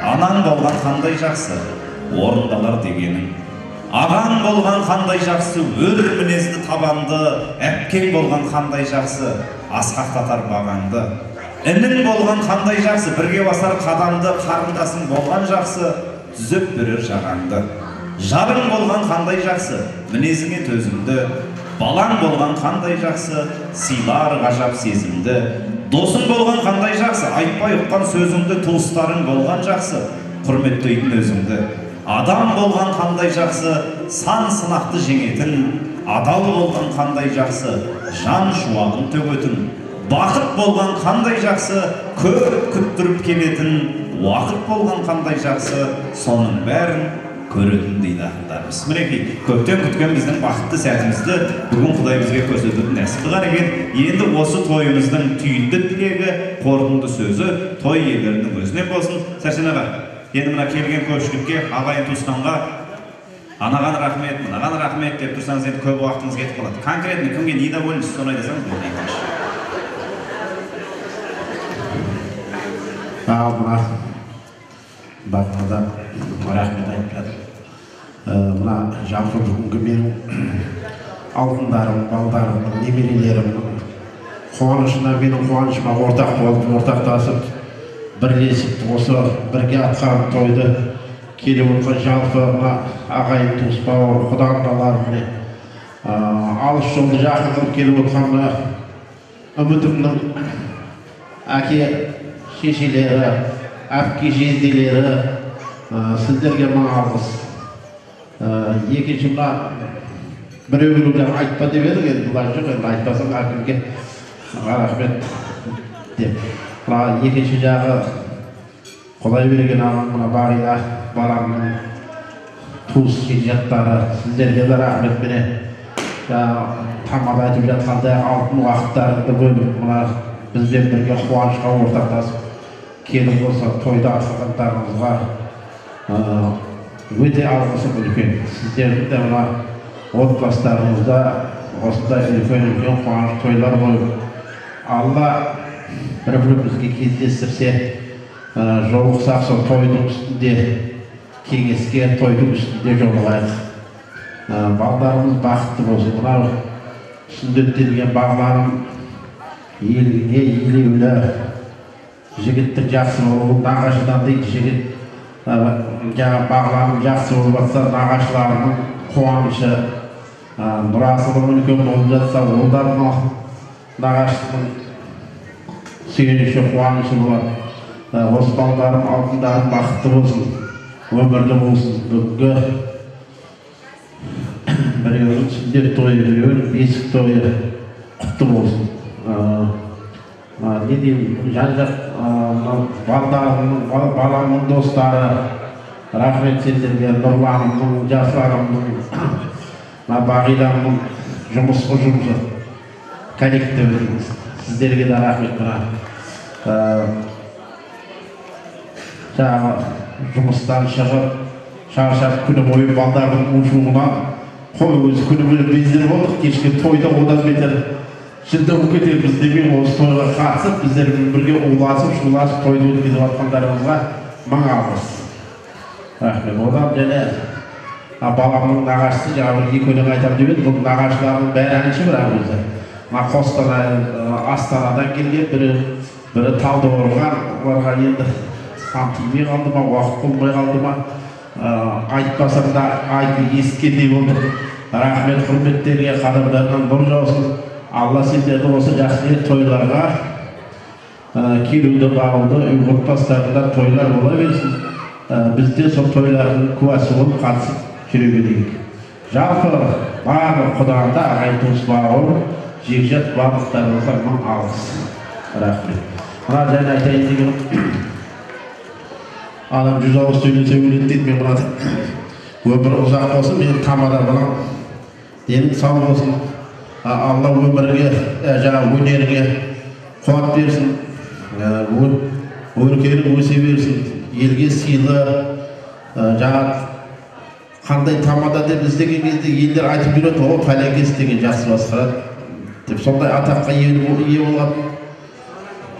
Анаң болған қандай жақсы, орындалар дегенің. Ағаң болған қандай жақсы, өр мінезді табанды. Әпкең болған қандай жақсы, асқақтатар бағаңды. Інің болған қандай жақсы, бірге басар қадамды. Қарындасың болған жақсы, түзеп берер жағаңды. Жарың болған қандай жақсы, мінезіңе төзімді. Балаң болған қандай жақсы, сыйлар ғажап сезімді. Досың болған қандай жақсы, айтпай ұққан сөзіңді. Туыстарың болған жақсы, құрметтейтін өзіңді. Адам болған қандай жақсы, сан сынақты жеңетін. Адал болған қандай жақсы, жан шуағын төгетін. Бақыт болған қандай жақсы, көп күттіріп келетін. Уақыт болған қандай жақсы, соның бәрін көретін дейді ақындарымыз. Мінекей, көптен күткен біздің бақытты сәтімізді бүгін Құдай бізге көрсететін нәсіп қылған екен. Енді осы тойымыздың түйінді тілегі, қорытынды сөзі той иелерінің өзінен болсын. Сәрсен аға, енді мына келген көпшілікке, ағайын туысқанға анаған рахмет, мынаған рахмет деп тұрсаңыз, енді көп уақытыңыз кетіп қалады. Конкретно кімге не довольнсіз, соны айтасаңыз, мына бағанада рахмет айтып жатыр. Мына жалпы бүгінгі менің алтындарым, балдарым, немерелерім қуанышына, менің қуанышыма ортақ болып, ортақтасып, бірлесіп, осы бірге атқан тойды келіп отырған жалпы ағайын туыс бауыр, құда-құдаларым, алыс жолды жақын қылып келіп отырған үмітімнің әке шешелері, әпке жезделері, сіздерге мың алғыс. Екінші мына біреулер айтпа деп едік, енді бұлай жоқ, енді айтпасаң әркімге рахмет деп. Мына екінші жағы Құдай берген ағам, мына Бағила баламның туыс жаттары, сіздерге де рахметпенен тамада айтып жатқандай алтын уақыттарыңды бөліп, мына бізбен бірге қуанышқа ортақтасып келіп осы тойда атқандарыңызға өте алғысым үлкен. Сіздердің де мына отбасыларыңызда осындай үлкен қуаныш тойлар болып, Алла бір-бірімізге кездестірсе, жолықсақ сол тойдың үстінде, кеңеске тойдың үстінде жолығайық. Балдарымыз бақытты болсын. Мынау сүндеттелген бағларым еліне елеулі жігіттің жақсы болуы, нағашыдан дейді жігіт бағларым жақсы болып жатса, нағашыларының қуанышы, нұрасының үлкен болып жатса, олардың нағашысының сүйеніші, қуанышы болады. Осы балдарым, алтындарым бақытты болсын, өмірлі болсын. Бүгінгі біреуінің сүндет тойы, біреуінің бесік тойы құтты болсын. Не деймін, жан-жақ баламның достары, рахмет сендерге, Нұрланымның, Жасларымның, Бағиламның жұмыс ұжымы коллективіміз. Сіздерге де рахмет. Жаңағы жұмыстан шығып, шаршап күні бойы балдардың ұшуына қой өзі күні бойы бездер болдық. Кешке тойда одан бетер шындығып кетеміз демей осы тойға қатысып, біздермен бірге уласып, шуласып тойды өткізіп жатқандарыңызға мың алғыс. Рахмет. Одан және баламның нағашысы жаңағы екі өлең айтам деп еді. Бұл нағашылардың бәрі әнші бірақ өзі. Қостанай, Астанадан келген, бірі Талдықорған, оларға енді сан тимей қалды ма, уақыт болмай қалды ма, айтпасам да айтып ескендей болды. Рахмет, құрметтерге қадамдарынан нұр жаусын. Алла сендерді осы жақсы тойларға келуді бағуды, отбасыларында тойлар бола берсін. Бізде сол тойлардың куәсі болып қатысып жүре берейік. Жалпы барлық құдағанда ағайын туыс бауыр, жекжат барлықтарыңызға мың алғыс. Рахмет. Мына және айтайын деген адам 100 ауыз сөйлесе өледі дейді. Мен мына өмір ұзақ болсын, мен тамада балам. Денің сау болсын. Алла өмірге, жаңағы өнерге қуат берсін. Өркенің өсе берсін. Елге сыйлы, жаңағы қандай тамада деп іздеген кезде елдер айтып жүреді, о пәленкес деген жақсы басқарады деп, сондай атаққа ие болатын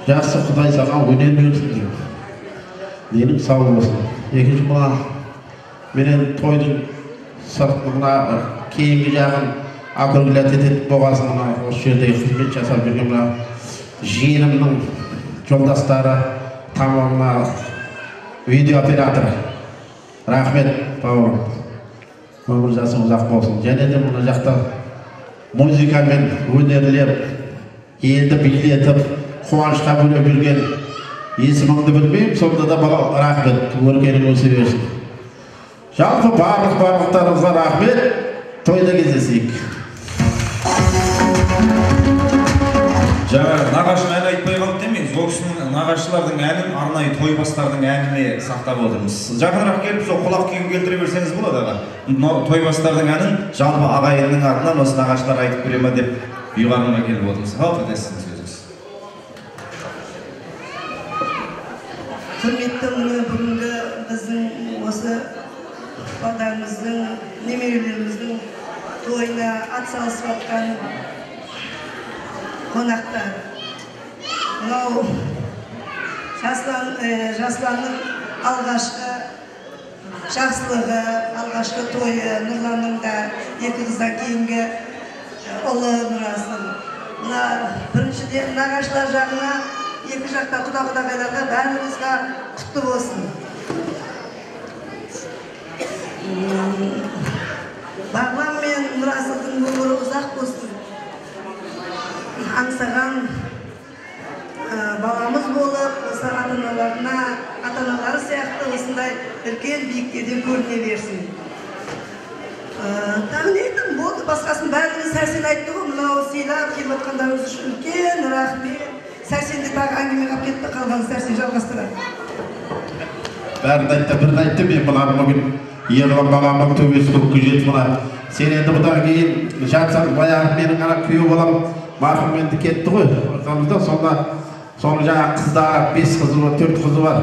жақсы Құдай саған өнер берсін деп. Денің сау болсын. Екінші мына менен тойдың сыртына кейінгі жағын аккурат ететін болғасын, осы жерде қызмет жасап жүрген мына жиенімнің жолдастары тамамына видеооператор. Рахмет, бауырым. Өмір жасы ұзақ болсын. Және де мұны жақта музыкамен өнерлеп, елді билетіп, қуанышқа бөлеп жүрген есіміңді білмеймін, сонда да бала рахмет, өркенің өсе берсін. Жалпы барлықтарыңызға рахмет, тойда кездесейік. Жаңа нағашының әні айтпай қалды демейміз, ол кісінің нағашылардың әнін арнайы тойбастардың әніне сақтап отырмыз. Жақынырақ келіп, сол құлақ күйін келтіре берсеңіз болады аға. Тойбастардың әнін жалпы ағайынның артынан осы нағашылар айтып бере ме деп ұйғарымға келіп отырмыз. Қалып өтесің сөзіңіз. Құрметті бүгінгі біздің осы балдарымыздың, немерелеріміздің тойына атсалысып жатқан қонақтар. Мынау Жасланның алғашқы жақсылығы, алғашқы тойы, Нұрланның да екі қыздан кейінгі ұлы Нұрасын. Мына біріншіден нағашылар жағына, екі жақта құда-құдағайларға бәрімізге құтты болсын. Бағлан мен Нұрасылдың өмірі ұзақ болсын. Аңсаған баламыз болып, осы ата-аналары сияқты осындай үлкен биіктерден көріне берсін. Тағы не айтым болды, басқасын бәріміз Сәрсен айтты ғой, мынау сыйлап келіп жатқандарыңыз үшін үлкен рахмет. Сәрсенде тағы әңгіме қалып кетті, қалған Сәрсен жалғастырады. Бірін айтты, мен мына бүгін ерлан баламның төбесі көкке жетіп мына. Сен енді бұдан кейін жатсаң, баяғы менің ана күйеу балам марқұм енді кетті ғой. Соны жаңа қыздары, 5 қызы бар, 4 қызы бар.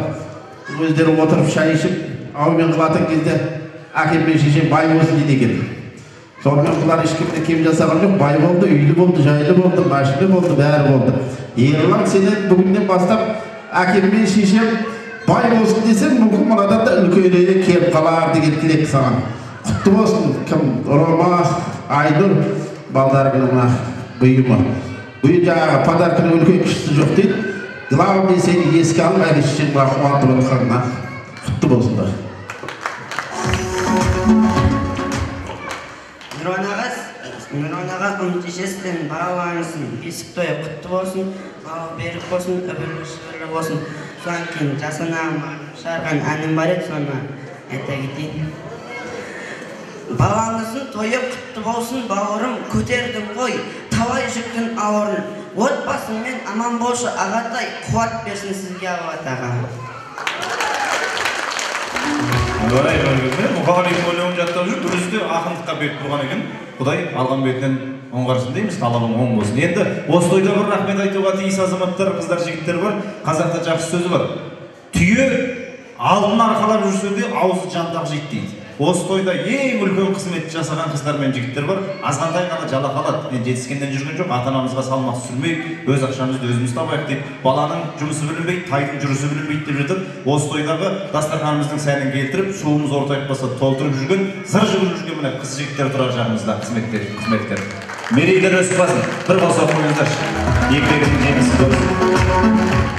Өздері отырып шай ішіп, ауымен қылатын кезде әкем мен шешем бай болсын дейді екен. Сонымен бұлар ешкімде кем жасаған жоқ, бай болды, үйлі болды, жайлы болды, машина болды, бәрі болды. Ерлан сенен бүгіннен бастап әкем мен шешем бай болсын десең, мүмкін мұнадан да үлкенірек келіп қалар деген тілек саған. Құтты болсын, кім? Рома, Айнұр, балдарының бұйымы. Бұйым жаңағы подаркының үлкен кішісі жоқ дейді. Главный сені еске алып, әлі шешен қуантып отырғанына құтты болсындар. Нұран аға ұмтешестен балаларыңыздың бесік тойы құтты болсын, балы берік болсын, үбірлі болсын. Содан кейін жасанағым шығарған әнім бар еді, соны айта кетейін. Балаңыздың тойы құтты болсын, бауырым, көтердің ғой, талай жүктің ауырын. Отбасыңмен аман болшы ағатай, қуат берсін сізге Алла аға. Doğray görgünde, muhalif oyluğun jattap жүрүп, түрүстү акындыкка берип турган экен. Кудай алган бетинен оңгарсын деймиз, талабың оң болсун. Енді осы тойда бір рахмет айтуға тиіс азаматтар, қыздар, жігіттер бар. Қазақта жақсы сөзі бар. Түйе алдын арқалап жүрсе де аузы жантақ жейді дейді. Осы тойда ең үлкен қызмет жасаған қыздар мен жігіттер бар. Азғантай ғана жалақы алады. Мен жетіскенден жүрген жоқ, ата-анамызға салмақ түсірмейік, өз ақшамызды өзіміз табайық деп. Баланың жұмысы білінбейді, тайдың жүрісі білінбейді деп жатыр. Осы тойдағы дастарханымыздың сәнін келтіріп, суымыз ортайып баса толтырып жүрген, зыр жүгіріп жүрген мына қыз жігіттер тұрар жағымызда, қызметтер. Мерейлер өсіп басын, бір қосақ қойыңыздар. Еңбегінің жемісі болсын.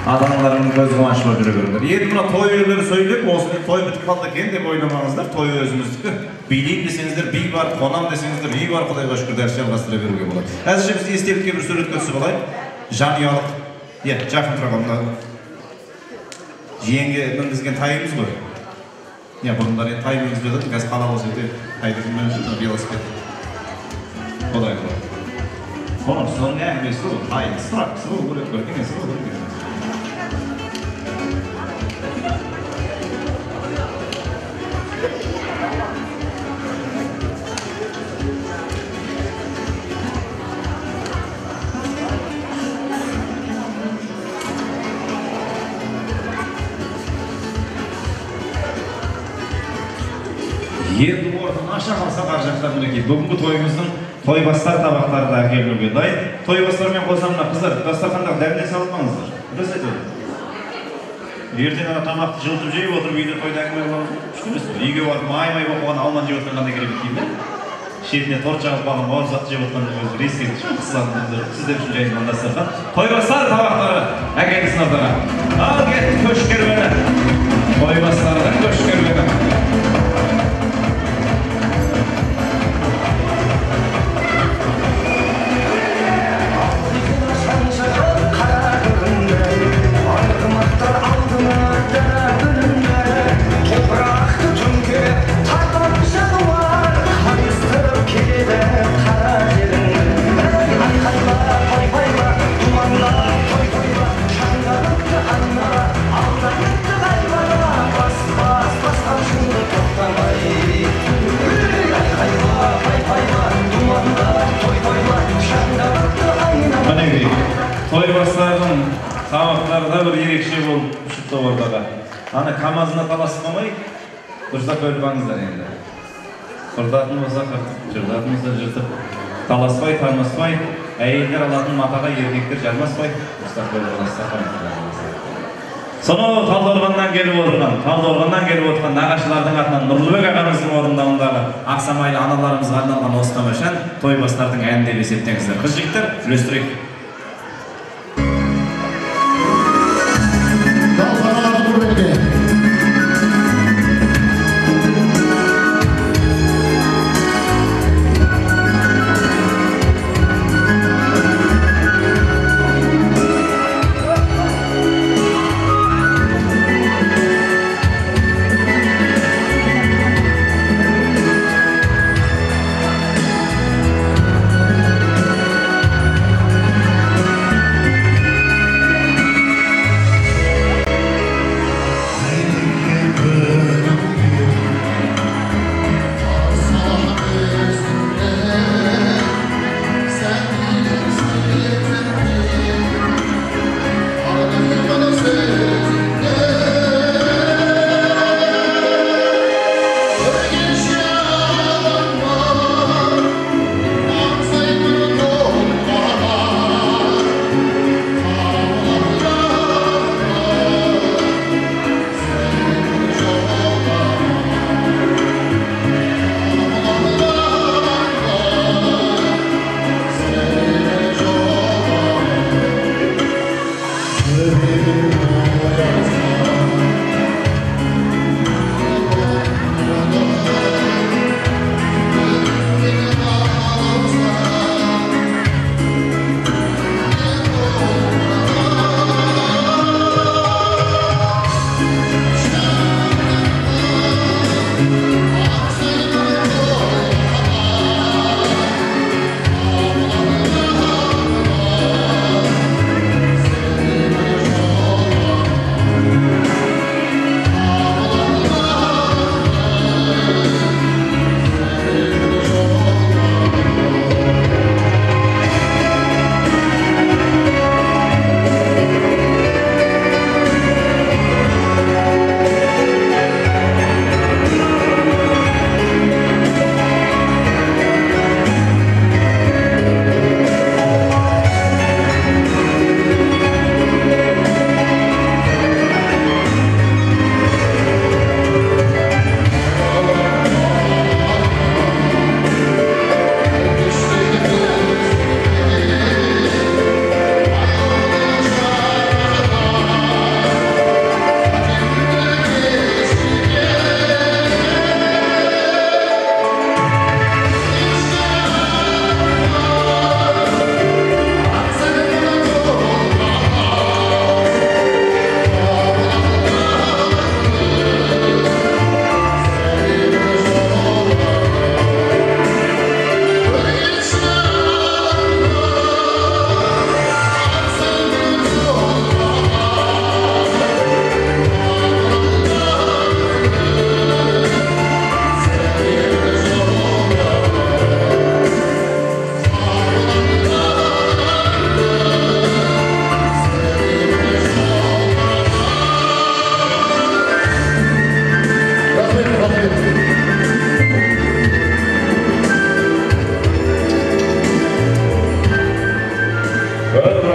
Ата-аналарының көз қуанышы болып жүре беріңдер. Енді мына той үйлері сөйлеп, осыны той бітіп қалды екен деп ойламаңыздар. Той өзіміздікі. Билейін десеңіздер, би бар, қонам десеңіздер, үй бар, Құдайға шүкір дәріс жалғастыра беруге болады. Әзірше біз естелікке бір суретке түсіп алайық. Жанұялық. Жақын тұрған мына жиенге мінгізген тайымыз ғой. Бұрындар енді тай мінгізіп жататын, қазір қала болса тайды мінгізіп велосипед. Құдай құдай. Оның соның әңгімесі ол, тайын сұрақсы ол көрек көрген есі ол көрген. Енді ортын аша қалса қаржақтар мінекей. Бүгінгі тойымыздың тойбастар табақтары да әкелінуге дайын. Тойбастармен қосамына қыздар, дастархандағы дәміне салынмаңыздар. Дұрыс айтып. Ертең ана тамақты жылытып жейіп отырып, үйде тойда әңгіме боламыз. Күшті емес. Үйге барып май-май болып қойған алман жеп отырған қандай керек деймін. Шетіне торт жағып қалған бауырсақты жеп отырған өзі ресейді қысылады. Сіздер үшін жайылған дастархан. Тойбастар табақтары әкелінсін ортаға. Ал кетті көш керуені. Тойбастардан көш керуені. Тойбастардың тамақтары да бір ерекше болып шықты ортаға. Ана камазына таласқамай, дұрыстап бөлбаңыздар енді. Құрдатын болса қыртып, жырдатын болса жыртып, таласпай, тармаспай, әйелдер алатын матаға еркектер жармаспай, дұрыстап бөлбаңыздар. Соны Талдықорғаннан келіп отырған нағашылардың атынан Нұрлыбек ағамыздың орындауындағы ақсамайлы аналарымызға арналған осы тамашан тойбастардың әні деп есептеңіздер. Қыз жігіттер, үлестірейік.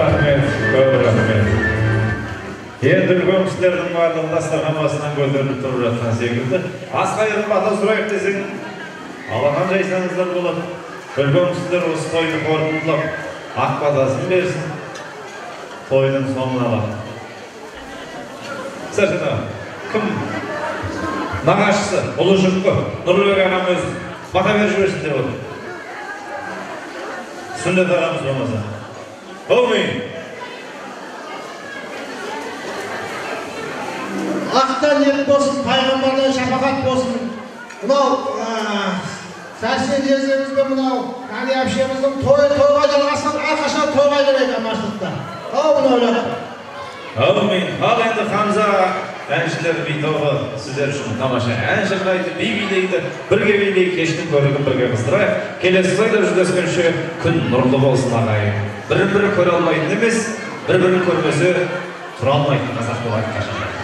Rahmet, көп рахмет. Енді үлкен кісілердің барлығы дастархан басынан көтеріліп тұрып жатқан секілді. Ас қайырып бата сұрайық десең, алақан жайсаңыздар болады. Үлкен кісілер осы тойды қорытындылап, ақ батасын берсін, тойдың соңын алады. Сәрсен аға, кім? Нағашысы, ұлы жүкті, Нұрлыбек ағам өзі бата беріп жіберсін деп отыр. Сүндет ағамыз болмаса. Болмайын. Ақтан ет болсын, пайғамбардан шапағат болсын. Мынау сәрсен жездемізбен мынау Қали әпшеміздің тойға жалғасын, әрқашан тойға келеді аманшылықта. Ау мынау ойлап. Аумин. Ал енді Хамза әншілер бейтауы сіздер үшін тамаша ән жырлайды, би билейді. Бірге билей, кештің көрігін бірге қыстырайық. Келесі тойда жүздескенше күн нұрлы болсын ағайын. Бірін-бірі көре алмайтын емес, бір-бірін көрмесе тұра алмайтын қазақ болады қашан.